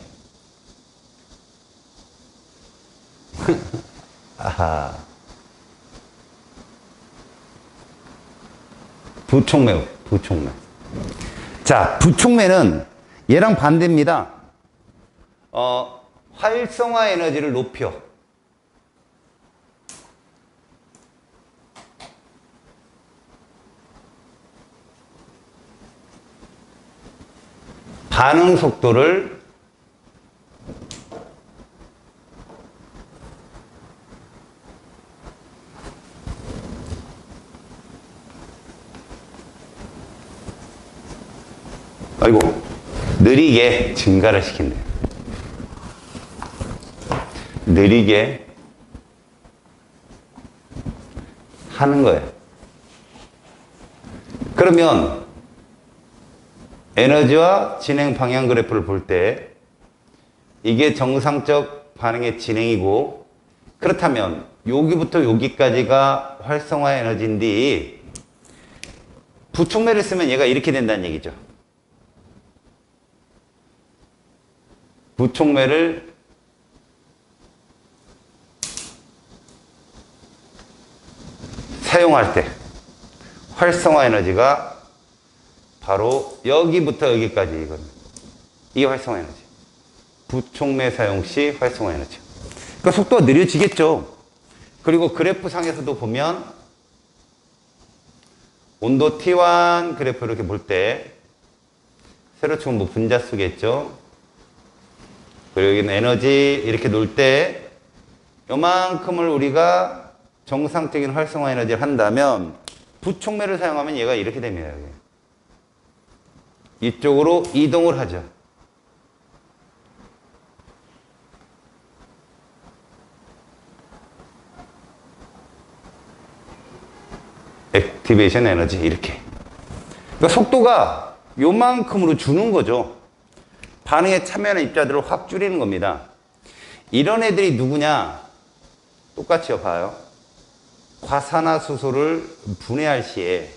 아하. 부촉매. 자, 부촉매는 얘랑 반대입니다. 활성화 에너지를 높여. 반응 속도를 느리게 증가를 시킨대요. 느리게 하는 거예요. 그러면 에너지와 진행 방향 그래프를 볼 때 이게 정상적 반응의 진행이고, 그렇다면 여기부터 여기까지가 활성화 에너지인데 부촉매를 쓰면 얘가 이렇게 된다는 얘기죠. 부촉매를 사용할 때 활성화 에너지가 바로 여기부터 여기까지 이거는. 이 활성화 에너지. 부촉매 사용 시 활성화 에너지. 그러니까 속도가 느려지겠죠. 그리고 그래프 상에서도 보면 온도 T1 그래프 이렇게 볼 때 세로축은 뭐 분자수겠죠. 그리고 여기는 에너지 이렇게 놓을 때 요만큼을 우리가 정상적인 활성화 에너지를 한다면 부촉매를 사용하면 얘가 이렇게 됩니다. 여기. 이쪽으로 이동을 하죠. 액티베이션 에너지 이렇게. 그러니까 속도가 요만큼으로 주는 거죠. 반응에 참여하는 입자들을 확 줄이는 겁니다. 이런 애들이 누구냐? 똑같이요. 봐요. 과산화수소를 분해할 시에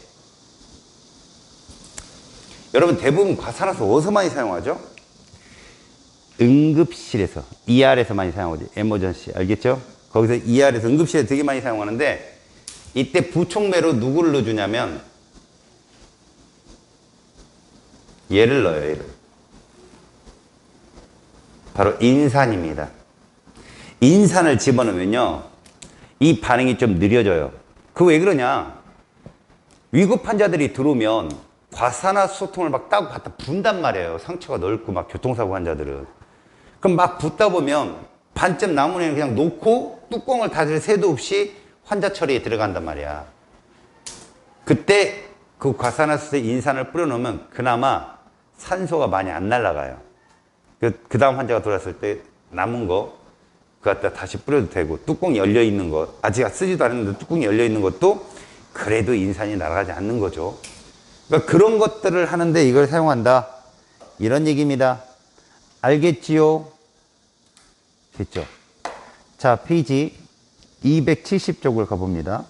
여러분 대부분 과산화수소 어디서 많이 사용하죠? 응급실에서, ER에서 많이 사용하지. 에머전시 알겠죠? 거기서 ER에서 응급실에 되게 많이 사용하는데 이때 부촉매로 누구를 넣어주냐면 얘를 넣어요. 얘를. 바로 인산입니다. 인산을 집어넣으면요 이 반응이 좀 느려져요. 그거 왜 그러냐? 위급 환자들이 들어오면 과산화수소통을 막 따고 갖다 분단 말이에요. 상처가 넓고 막 교통사고 환자들은. 그럼 막 붓다 보면 반쯤 남은 애는 그냥 놓고 뚜껑을 닫을 새도 없이 환자 처리에 들어간단 말이야. 그때 그 과산화수소에 인산을 뿌려놓으면 그나마 산소가 많이 안 날아가요. 그 다음 환자가 돌아왔을 때 남은 거 그거 갖다 다시 뿌려도 되고, 뚜껑이 열려있는 거 아직 쓰지도 않았는데 뚜껑이 열려있는 것도 그래도 인산이 날아가지 않는 거죠. 그러니까 그런 것들을 하는데 이걸 사용한다 이런 얘기입니다. 알겠지요? 됐죠? 자, 페이지 270쪽을 가봅니다.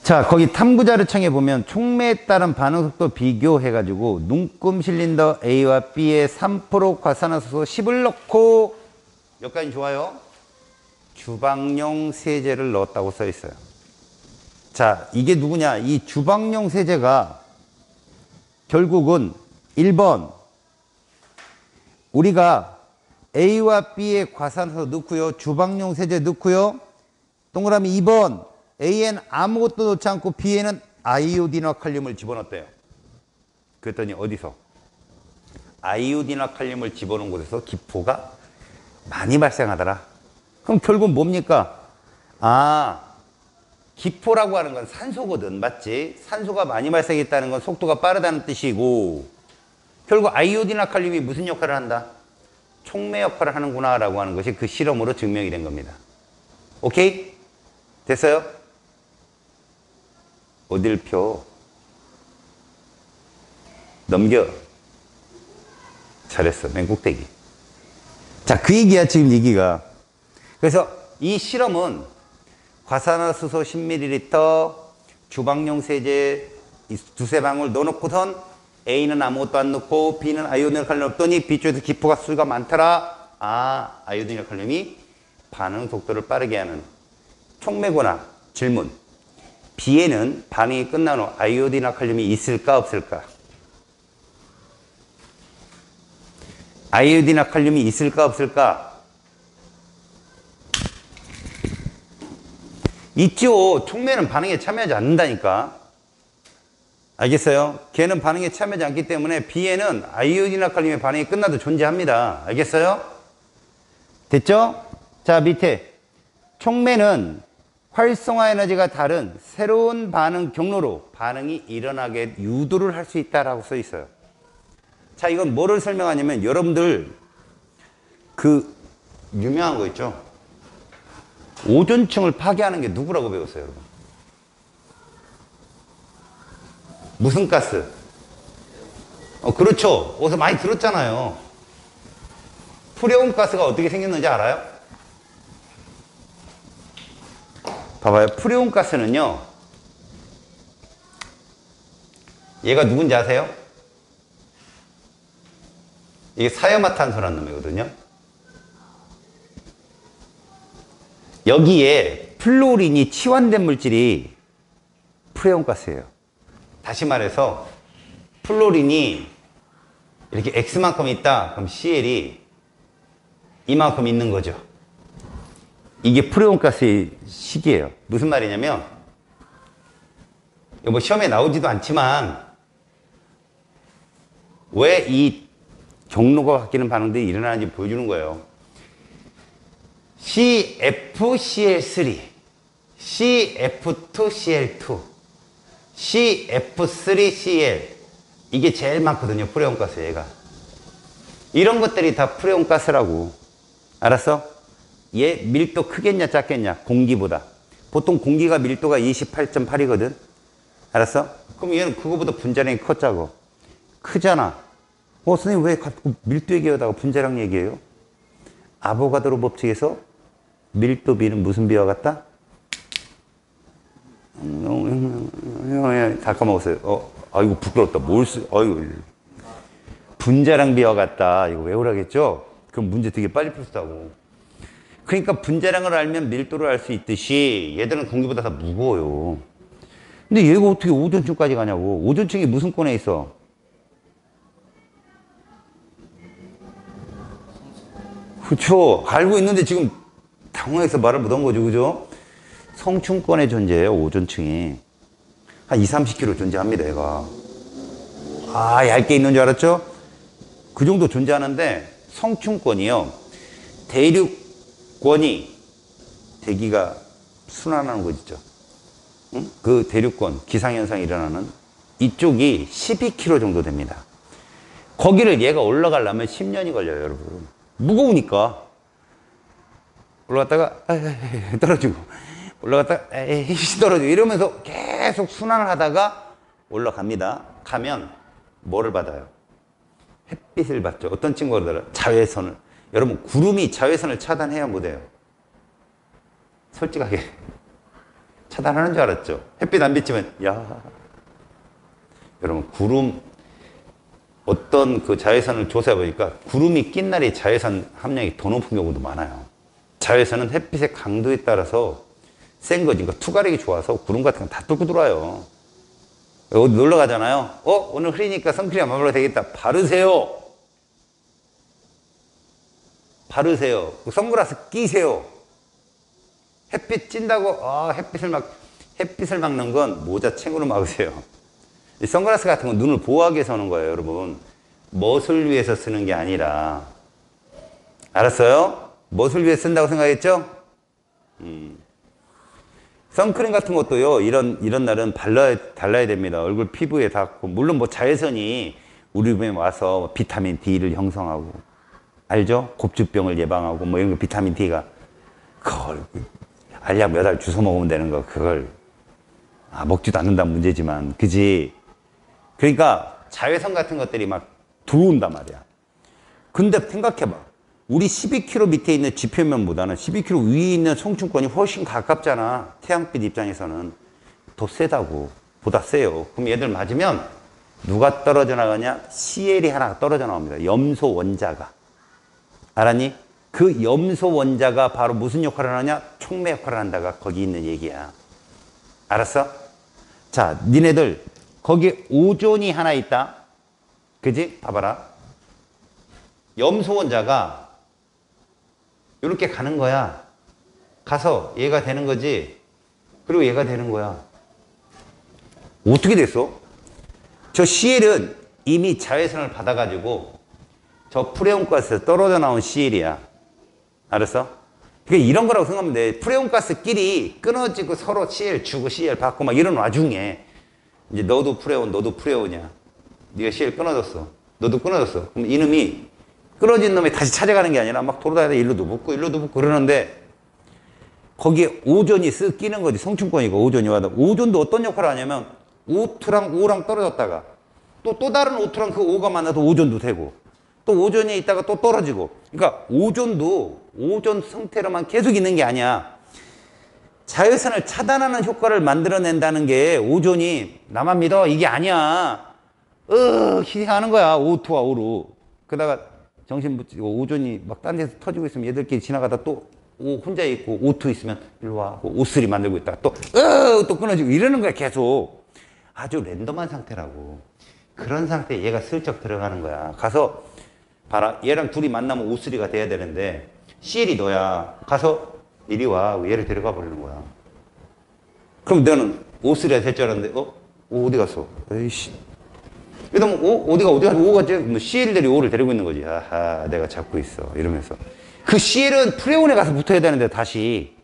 자, 거기 탐구자료창에 보면 촉매에 따른 반응속도 비교해가지고 눈금 실린더 A와 B에 3% 과산화수소 10을 넣고 여기까지 좋아요. 주방용 세제를 넣었다고 써 있어요. 자, 이게 누구냐? 이 주방용 세제가 결국은 1번 우리가 A와 B에 과산화수소 넣고요. 주방용 세제 넣고요. 동그라미 2번 A에는 아무것도 넣지 않고 B에는 아이오딘과 칼륨을 집어넣었대요. 그랬더니 어디서? 아이오딘과 칼륨을 집어넣은 곳에서 기포가 많이 발생하더라. 그럼 결국 뭡니까? 아, 기포라고 하는 건 산소거든. 맞지? 산소가 많이 발생했다는 건 속도가 빠르다는 뜻이고, 결국 아이오딘과 칼륨이 무슨 역할을 한다? 촉매 역할을 하는구나 라고 하는 것이 그 실험으로 증명이 된 겁니다. 오케이? 됐어요? 어딜 펴? 넘겨. 잘했어. 맨 꼭대기. 자, 그 얘기야 지금 얘기가. 그래서 이 실험은 과산화수소 10ml 주방용 세제 두세 방울 넣어놓고선 A는 아무것도 안 넣고 B는 아이오딘 칼륨 넣었더니 B쪽에서 기포가 수가 많더라. 아, 아이오딘 칼륨이 반응 속도를 빠르게 하는. 촉매거나 질문. B에는 반응이 끝난 후 아이오딘 칼륨이 있을까 없을까? 아이오딘 칼륨이 있을까 없을까? 있죠. 촉매는 반응에 참여하지 않는다니까. 알겠어요? 걔는 반응에 참여하지 않기 때문에 B에는 아이오딘 칼륨의 반응이 끝나도 존재합니다. 알겠어요? 됐죠? 자, 밑에 촉매는 활성화 에너지가 다른 새로운 반응 경로로 반응이 일어나게 유도를 할 수 있다라고 써 있어요. 자, 이건 뭐를 설명하냐면 여러분들 그 유명한 거 있죠? 오존층을 파괴하는 게 누구라고 배웠어요, 여러분? 무슨 가스? 그렇죠. 어디서 많이 들었잖아요. 프레온 가스가 어떻게 생겼는지 알아요? 봐봐요. 프레온 가스는요, 얘가 누군지 아세요? 이게 사이화탄소라는 놈이거든요. 여기에 플로린이 치환된 물질이 프레온가스예요. 다시 말해서 플로린이 이렇게 X만큼 있다. 그럼 CL이 이만큼 있는 거죠. 이게 프레온가스의 식이에요. 무슨 말이냐면 뭐 시험에 나오지도 않지만 왜 이 경로가 바뀌는 반응들이 일어나는지 보여주는 거예요. CFCl3, CF2Cl2, CF3Cl 이게 제일 많거든요. 프레온가스 얘가. 이런 것들이 다 프레온가스라고. 알았어? 얘 밀도 크겠냐 작겠냐? 공기보다. 보통 공기가 밀도가 28.8이거든. 알았어? 그럼 얘는 그거보다 분자량이 컸자고. 크잖아. 선생님 왜 밀도 얘기하다가 분자량 얘기해요? 아보가드로 법칙에서 밀도 비는 무슨 비와 같다? 다 까먹었어요. 아이고 부끄럽다. 아이고 분자량 비와 같다. 이거 외우라겠죠? 그럼 문제 되게 빨리 풀었다고. 그러니까 분자량을 알면 밀도를 알 수 있듯이 얘들은 공기보다 다 무거워요. 근데 얘가 어떻게 오존층까지 가냐고. 오존층이 무슨 권에 있어? 그쵸. 알고 있는데 지금 당황해서 말을 못한 거죠. 그죠? 성층권에 존재해요. 오존층이. 한 20-30km 존재합니다. 얘가. 얇게 있는 줄 알았죠? 그 정도 존재하는데 성층권이요. 대륙권이 대기가 순환하는 거 있죠. 응? 그 대륙권 기상현상이 일어나는 이쪽이 12km 정도 됩니다. 거기를 얘가 올라가려면 10년이 걸려요. 여러분. 무거우니까. 올라갔다가 떨어지고 올라갔다가 떨어지고 이러면서 계속 순환을 하다가 올라갑니다. 가면 뭐를 받아요? 햇빛을 받죠. 어떤 친구들 자외선을. 여러분 구름이 자외선을 차단해야 못해요. 솔직하게 차단하는 줄 알았죠. 햇빛 안 비치면 여러분 구름 어떤 그 자외선을 조사해 보니까 구름이 낀 날이 자외선 함량이 더 높은 경우도 많아요. 자외선은 햇빛의 강도에 따라서 센 거지. 그러니까 투과력이 좋아서 구름 같은 건 다 뚫고 들어와요. 어디 놀러 가잖아요. 오늘 흐리니까 선크림 안 발라도 되겠다. 바르세요. 바르세요. 선글라스 끼세요. 햇빛 찐다고 햇빛을 막는 건 모자 챙으로 막으세요. 이 선글라스 같은 건 눈을 보호하기 위해서 하는 거예요, 여러분. 멋을 위해서 쓰는 게 아니라. 알았어요? 멋을 위해 쓴다고 생각했죠? 선크림 같은 것도요, 이런 날은 발라야 됩니다. 얼굴 피부에 닿고. 물론 뭐 자외선이 우리 몸에 와서 비타민 D를 형성하고. 알죠? 곱주병을 예방하고 뭐 이런 거 비타민 D가. 그걸 알약 몇 알 주워 먹으면 되는 거. 그걸 먹지도 않는다는 문제지만. 그지? 그러니까 자외선 같은 것들이 막 들어온단 말이야. 근데 생각해봐. 우리 12km 밑에 있는 지표면보다는 12km 위에 있는 성층권이 훨씬 가깝잖아. 태양빛 입장에서는. 더 세다고. 보다 세요. 그럼 얘들 맞으면 누가 떨어져 나가냐? CL이 하나 떨어져 나옵니다. 염소 원자가. 알았니? 그 염소 원자가 바로 무슨 역할을 하냐? 촉매 역할을 한다가 거기 있는 얘기야. 알았어? 자, 니네들 거기 오존이 하나 있다. 그지? 봐봐라. 염소 원자가 이렇게 가는 거야. 가서 얘가 되는 거지. 그리고 얘가 되는 거야. 어떻게 됐어? 저 CL은 이미 자외선을 받아가지고 저 프레온가스에서 떨어져 나온 CL이야. 알았어? 그러니까 이런 거라고 생각하면 돼. 프레온가스끼리 끊어지고 서로 CL 주고 CL 받고 막 이런 와중에 이제 너도 프레온, 너도 프레온이야. 네가 CL 끊어졌어. 너도 끊어졌어. 그럼 이놈이 끊어진 놈이 다시 찾아가는 게 아니라 막 돌아다니다 일로도 붙고 일로도 붙고 그러는데 거기에 오존이 쓱 끼는 거지. 성층권이고 오존이 와도. 오존도 어떤 역할을 하냐면 O2랑 O랑 떨어졌다가 또 다른 O2랑 그 O가 만나서 오존도 되고 또 오존에 있다가 또 떨어지고. 그러니까 오존도 오존 상태로만 계속 있는 게 아니야. 자외선을 차단하는 효과를 만들어낸다는 게 오존이 나만 믿어 이게 아니야. 희생하는 거야. O2와 O로. 그러다가 정신 붙이고 오존이 막 딴 데서 터지고 있으면 얘들끼리 지나가다 또 혼자 있고 O2 있으면 일로 와 하고 O3 만들고 있다가 또 끊어지고 이러는 거야. 계속 아주 랜덤한 상태라고. 그런 상태에 얘가 슬쩍 들어가는 거야. 가서 봐라, 얘랑 둘이 만나면 O3가 돼야 되는데 CL이 너야. 가서 이리 와 하고 얘를 데려가 버리는 거야. 그럼 너는 O3가 될 줄 알았는데 어디 갔어? 에이씨. 이러면 어디가 O가 CL들이 O를 데리고 있는 거지. 아하, 내가 잡고 있어 이러면서. 그 CL은 프레온에 가서 붙어야 되는데 다시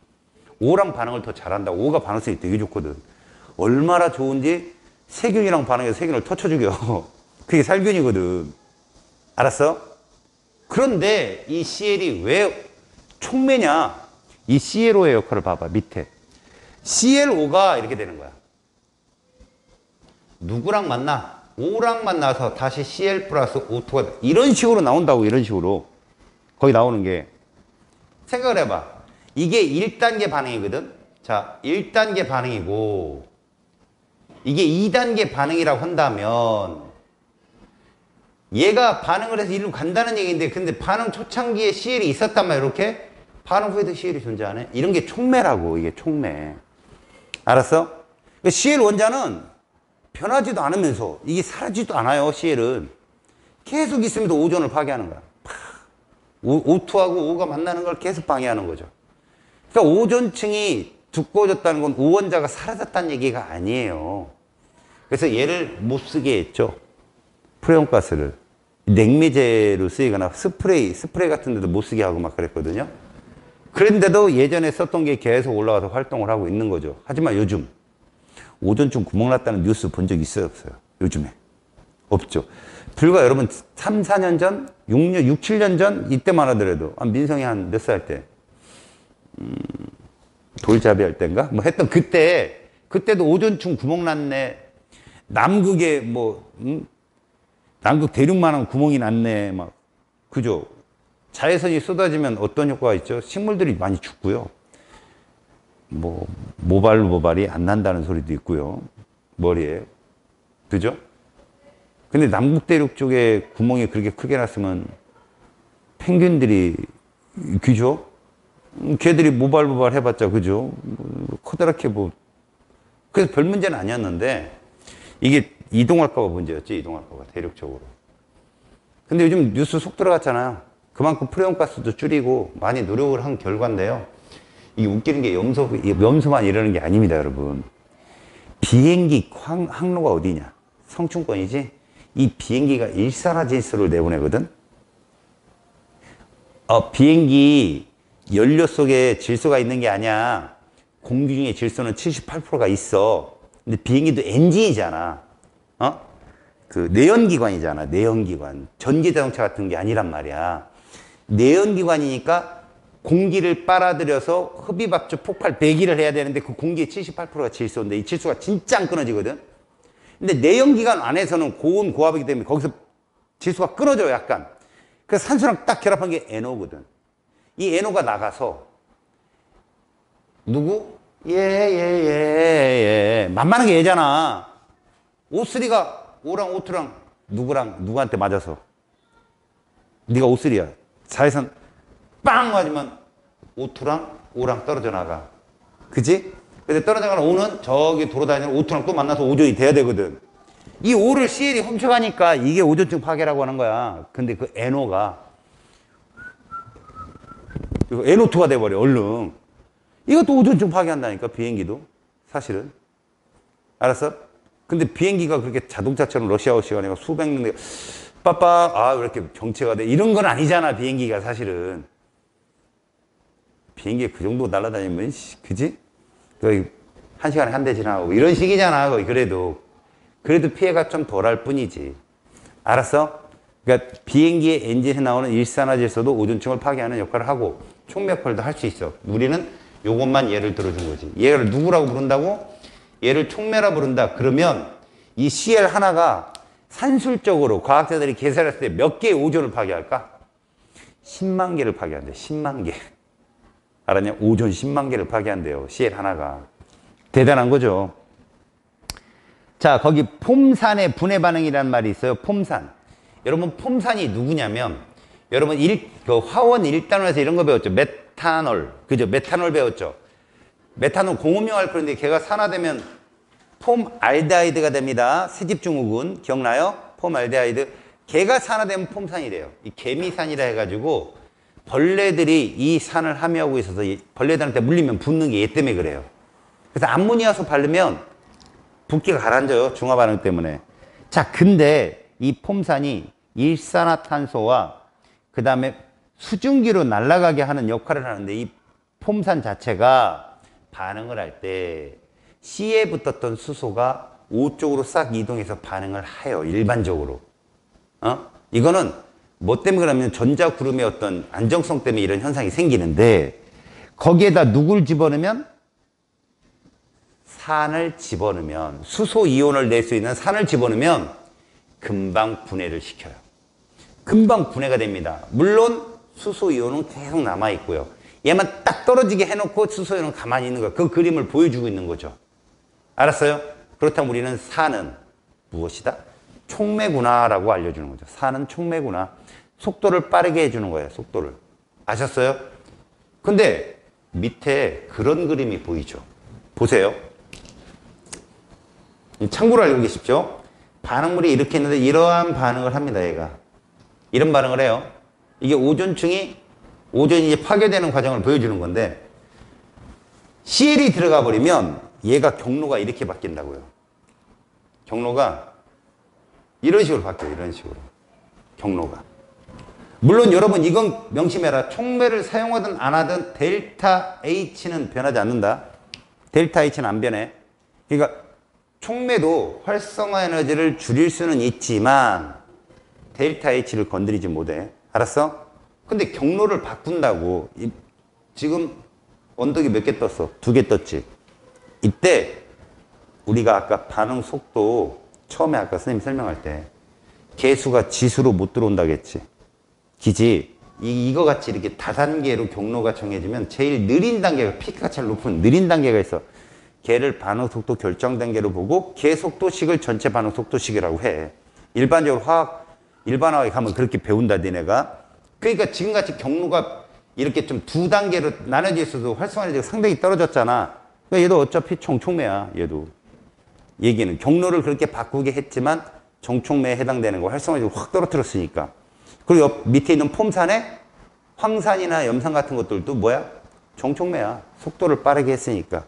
O랑 반응을 더 잘한다고. O가 반응성이 되게 좋거든. 얼마나 좋은지 세균이랑 반응해서 세균을 터쳐 죽여. 그게 살균이거든. 알았어? 그런데 이 CL이 왜 촉매냐? 이 CLO의 역할을 봐봐. 밑에 CLO가 이렇게 되는 거야. 누구랑 만나? O랑 만나서 다시 Cl 플러스 O2가 이런 식으로 나온다고. 이런 식으로 거기 나오는 게. 생각을 해봐. 이게 1단계 반응이거든. 자, 1단계 반응이고 이게 2단계 반응이라고 한다면 얘가 반응을 해서 이리로 간다는 얘기인데, 근데 반응 초창기에 CL이 있었단 말이야. 이렇게 반응 후에도 CL이 존재하네. 이런 게 촉매라고. 이게 촉매. 알았어? CL 원자는 변하지도 않으면서 이게 사라지지도 않아요. CL은 계속 있으면서 오존을 파괴하는 거야. O2하고 O가 만나는 걸 계속 방해하는 거죠. 그러니까 오존층이 두꺼워졌다는 건 오원자가 사라졌다는 얘기가 아니에요. 그래서 얘를 못 쓰게 했죠. 프레온가스를 냉매제로 쓰이거나 스프레이 같은 데도 못 쓰게 하고 막 그랬거든요. 그런데도 예전에 썼던 게 계속 올라와서 활동을 하고 있는 거죠. 하지만 요즘 오존층 구멍 났다는 뉴스 본 적 있어요, 없어요? 요즘에 없죠. 불과 여러분 3, 4년 전, 6년, 6, 7년 전 이때만 하더라도 민성이 한 몇 살 때 돌잡이 할 때인가? 뭐 했던 그때도 오존층 구멍 났네. 남극에 남극 대륙만한 구멍이 났네. 막 그죠? 자외선이 쏟아지면 어떤 효과가 있죠? 식물들이 많이 죽고요. 모발이 안 난다는 소리도 있고요. 머리에. 그죠? 근데 남극 대륙 쪽에 구멍이 그렇게 크게 났으면 펭귄들이, 그죠? 걔들이 모발 해봤자, 그죠? 커다랗게 그래서 별 문제는 아니었는데, 이게 이동할까봐 문제였지, 이동할까봐, 대륙적으로. 근데 요즘 뉴스 속 들어갔잖아요. 그만큼 프레온가스도 줄이고 많이 노력을 한 결과인데요. 이게 웃기는 게 염소만 이러는 게 아닙니다, 여러분. 비행기 항로가 어디냐? 성층권이지? 이 비행기가 일산화질소를 내보내거든? 비행기 연료 속에 질소가 있는 게 아니야. 공기 중에 질소는 78%가 있어. 근데 비행기도 엔진이잖아. 그 내연기관이잖아. 내연기관. 전기자동차 같은 게 아니란 말이야. 내연기관이니까 공기를 빨아들여서 흡입압축 폭발 배기를 해야 되는데 그 공기의 78%가 질소인데 이 질소가 진짜 안 끊어지거든. 근데 내연기관 안에서는 고온 고압이기 때문에 거기서 질소가 끊어져요, 약간. 그래서 산소랑 딱 결합한 게 NO거든. 이 NO가 나가서 누구? 만만한 게 얘잖아. O3가 O랑 O2랑 누구한테 맞아서 네가 O3야. 자외선 빵 맞으면 O2랑 O랑 떨어져 나가. 그지? 근데 떨어져 가는 O는 저기 돌아다니는 O2랑 또 만나서 오존이 돼야 되거든. 이 O를 CL이 훔쳐가니까 이게 오존층 파괴라고 하는 거야. 근데 그 NO가 NO2가 돼버려, 얼른. 이것도 오존층 파괴한다니까, 비행기도. 사실은. 알았어? 근데 비행기가 그렇게 자동차처럼 러시아워 시간에 수백 명, 왜 이렇게 정체가 돼? 이런 건 아니잖아, 비행기가 사실은. 비행기 그 정도 날아다니면, 그지? 거의 한 시간에 한 대 지나가고, 이런 식이잖아, 거의. 그래도 피해가 좀 덜할 뿐이지. 알았어? 그러니까 비행기의 엔진에 나오는 일산화질소도 오존층을 파괴하는 역할을 하고, 촉매역할도 할 수 있어. 우리는 요것만 예를 들어준 거지. 얘를 누구라고 부른다고? 얘를 촉매라 부른다. 그러면 이 CL 하나가 산술적으로 과학자들이 계산했을 때 몇 개의 오존을 파괴할까? 10만 개를 파괴한대. 10만 개. 알았냐? 오존 10만 개를 파괴한대요. CL 하나가. 대단한 거죠. 자, 거기 폼산의 분해 반응이라는 말이 있어요. 폼산. 여러분, 폼산이 누구냐면, 여러분, 화원 1단원에서 이런 거 배웠죠. 메탄올. 그죠? 메탄올 배웠죠? 메탄올 공업용 알코올인데 걔가 산화되면 폼알데하이드가 됩니다. 세집중후군 기억나요? 폼알데하이드. 걔가 산화되면 폼산이 돼요. 이 개미산이라 해가지고 벌레들이 이 산을 함유하고 있어서 이 벌레들한테 물리면 붓는 게 얘 때문에 그래요. 그래서 암모니아수 바르면 붓기가 가라앉아요. 중화반응 때문에. 자, 근데 이 폼산이 일산화탄소와 그 다음에 수증기로 날아가게 하는 역할을 하는데 이 폼산 자체가 반응을 할 때 C에 붙었던 수소가 O 쪽으로 싹 이동해서 반응을 해요. 일반적으로. 이거는 뭐 때문에 그러면 전자구름의 어떤 안정성 때문에 이런 현상이 생기는데 거기에다 누굴 집어넣으면 산을 집어넣으면 수소 이온을 낼 수 있는 산을 집어넣으면 금방 분해를 시켜요. 금방 분해가 됩니다. 물론 수소 이온은 계속 남아있고요. 얘만 딱 떨어지게 해놓고 수소 이온은 가만히 있는 거예요. 그 그림을 보여주고 있는 거죠. 알았어요? 그렇다면 우리는 산은 무엇이다? 촉매구나라고 알려주는 거죠. 산은 촉매구나. 속도를 빠르게 해주는 거예요. 속도를. 아셨어요? 근데 밑에 그런 그림이 보이죠. 보세요. 참고로 알고 계십시오. 반응물이 이렇게 있는데 이러한 반응을 합니다. 얘가. 이런 반응을 해요. 이게 오존이 이제 파괴되는 과정을 보여주는 건데 CL이 들어가 버리면 얘가 경로가 이렇게 바뀐다고요. 경로가 이런 식으로 바뀌어요. 이런 식으로. 경로가. 물론 여러분 이건 명심해라. 촉매를 사용하든 안 하든 델타 H는 변하지 않는다. 델타 H는 안 변해. 그러니까 촉매도 활성화 에너지를 줄일 수는 있지만 델타 H를 건드리지 못해. 알았어? 근데 경로를 바꾼다고. 지금 언덕이 몇 개 떴어? 2개 떴지. 이때 우리가 아까 반응 속도 처음에 아까 선생님 설명할 때 개수가 지수로 못 들어온다겠지. 기지. 이거 같이 이렇게 다단계로 경로가 정해지면 제일 느린 단계가 피크가 제일 높은 느린 단계가 있어. 걔를 반응 속도 결정 단계로 보고 걔 속도식을 전체 반응 속도식이라고 해. 일반적으로 일반화에 가면 그렇게 배운다 니네가. 그러니까 지금같이 경로가 이렇게 좀 2단계로 나눠져 있어도 활성화 에너지가 상당히 떨어졌잖아. 그러니까 얘도 어차피 정촉매야. 얘도. 얘기는 경로를 그렇게 바꾸게 했지만 정촉매에 해당되는 거 활성화 에너지를 확 떨어뜨렸으니까. 그리고 옆 밑에 있는 폼산에 황산이나 염산 같은 것들도 뭐야? 정촉매야. 속도를 빠르게 했으니까.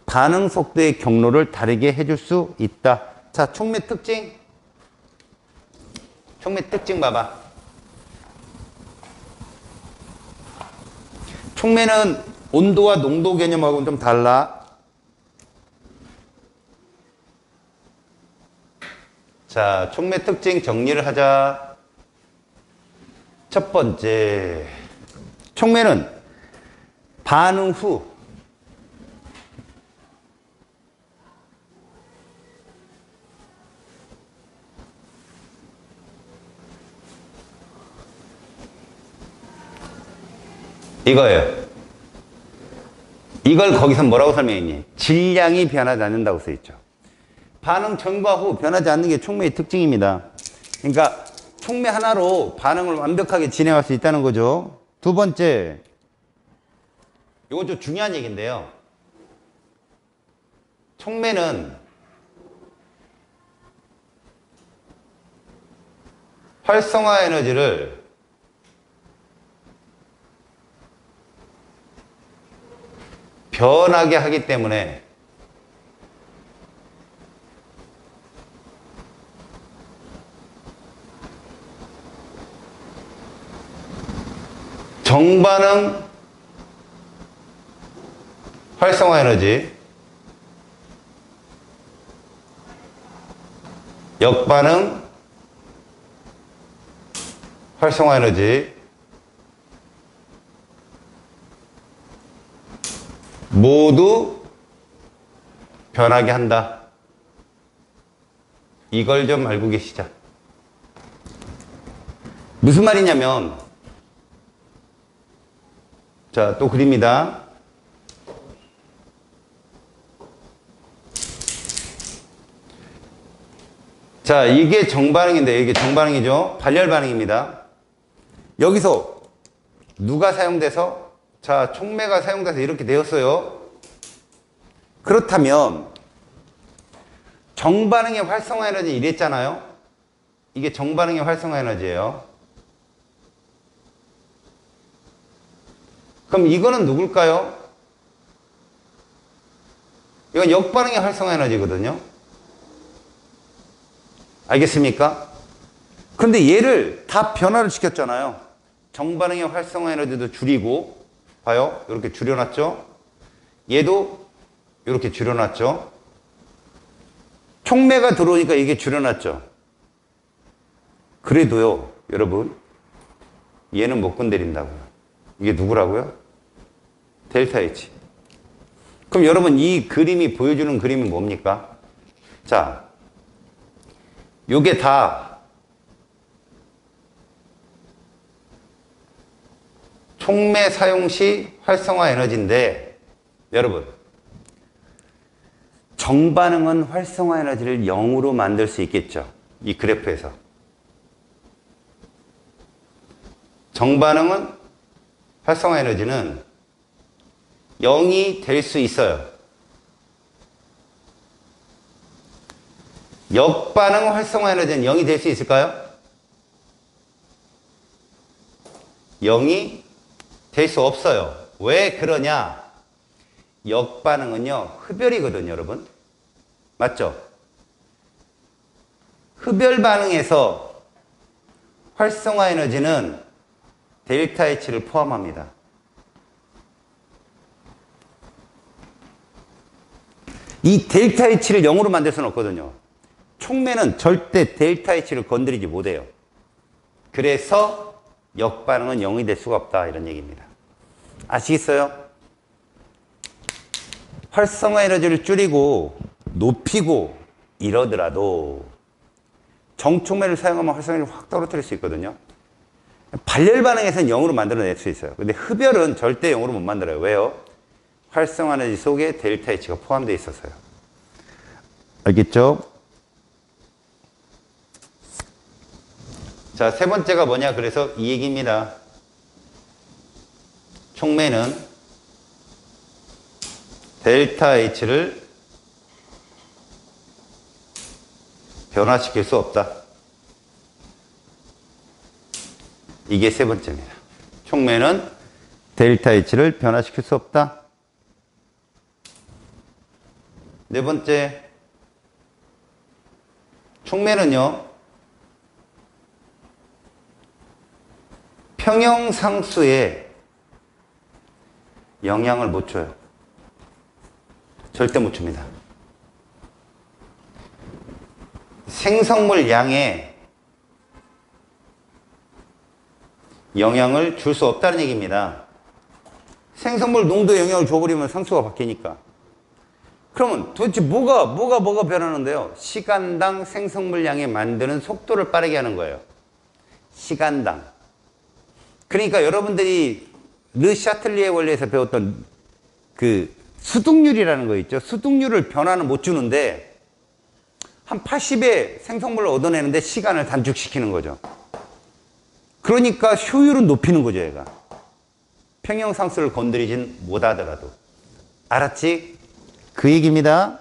반응 속도의 경로를 다르게 해줄 수 있다. 자, 촉매 특징. 촉매 특징 봐봐. 촉매는 온도와 농도 개념하고는 좀 달라. 자, 촉매 특징 정리를 하자. 첫 번째, 촉매는 반응 후 이거예요. 이걸 거기서 뭐라고 설명했니? 질량이 변하지 않는다고 써있죠. 반응 전과 후 변하지 않는 게 촉매의 특징입니다. 그러니까 촉매 하나로 반응을 완벽하게 진행할 수 있다는 거죠. 두 번째, 이거 좀 중요한 얘기인데요. 촉매는 활성화 에너지를 변하게 하기 때문에 정반응 활성화 에너지, 역반응 활성화 에너지 모두 변하게 한다. 이걸 좀 알고 계시자. 무슨 말이냐면, 자, 또 그립니다. 자, 이게 정반응인데, 이게 정반응이죠. 발열 반응입니다. 여기서 누가 사용돼서 자, 촉매가 사용돼서 이렇게 되었어요. 그렇다면 정반응의 활성화 에너지 이랬잖아요. 이게 정반응의 활성화 에너지예요. 그럼 이거는 누굴까요? 이건 역반응의 활성화 에너지거든요. 알겠습니까? 그런데 얘를 다 변화를 시켰잖아요. 정반응의 활성화 에너지도 줄이고, 봐요. 이렇게 줄여놨죠? 얘도 이렇게 줄여놨죠? 촉매가 들어오니까 이게 줄여놨죠? 그래도요, 여러분, 얘는 못 건드린다고요. 이게 누구라고요? 델타 H. 그럼 여러분, 이 그림이 보여주는 그림은 뭡니까? 자, 요게 다 촉매 사용 시 활성화 에너지인데, 여러분, 정반응은 활성화 에너지를 0으로 만들 수 있겠죠? 이 그래프에서. 정반응은 활성화 에너지는 0이 될 수 있어요. 역반응 활성화 에너지는 0이 될 수 있을까요? 0이 될 수 없어요. 왜 그러냐? 역반응은요, 흡열이거든요, 여러분. 맞죠? 흡열 반응에서 활성화 에너지는 델타 H를 포함합니다. 이 델타 H를 0으로 만들 수는 없거든요. 촉매는 절대 델타 H를 건드리지 못해요. 그래서 역반응은 0이 될 수가 없다, 이런 얘기입니다. 아시겠어요? 활성화 에너지를 줄이고 높이고 이러더라도 정촉매를 사용하면 활성화를 확 떨어뜨릴 수 있거든요. 발열 반응에서는 0으로 만들어낼 수 있어요. 근데 흡열은 절대 0으로 못 만들어요. 왜요? 활성화 에너지 속에 델타 H가 포함되어 있어서요. 알겠죠? 자, 세 번째가 뭐냐? 그래서 이 얘기입니다. 촉매는 델타 H를 변화시킬 수 없다. 이게 세 번째입니다. 촉매는 델타 H를 변화시킬 수 없다. 네 번째, 촉매는요, 평형상수에 영향을 못 줘요. 절대 못 줍니다. 생성물 양에 영향을 줄 수 없다는 얘기입니다. 생성물 농도에 영향을 줘버리면 상수가 바뀌니까. 그러면 도대체 뭐가 변하는데요? 시간당 생성물 양에 만드는 속도를 빠르게 하는 거예요. 시간당. 그러니까 여러분들이 르 샤틀리에 원리에서 배웠던 그 수득률이라는 거 있죠. 수득률을 변화는 못 주는데 한 80의 생성물을 얻어내는데 시간을 단축시키는 거죠. 그러니까 효율은 높이는 거죠, 얘가. 평형상수를 건드리진 못하더라도. 알았지? 그 얘기입니다.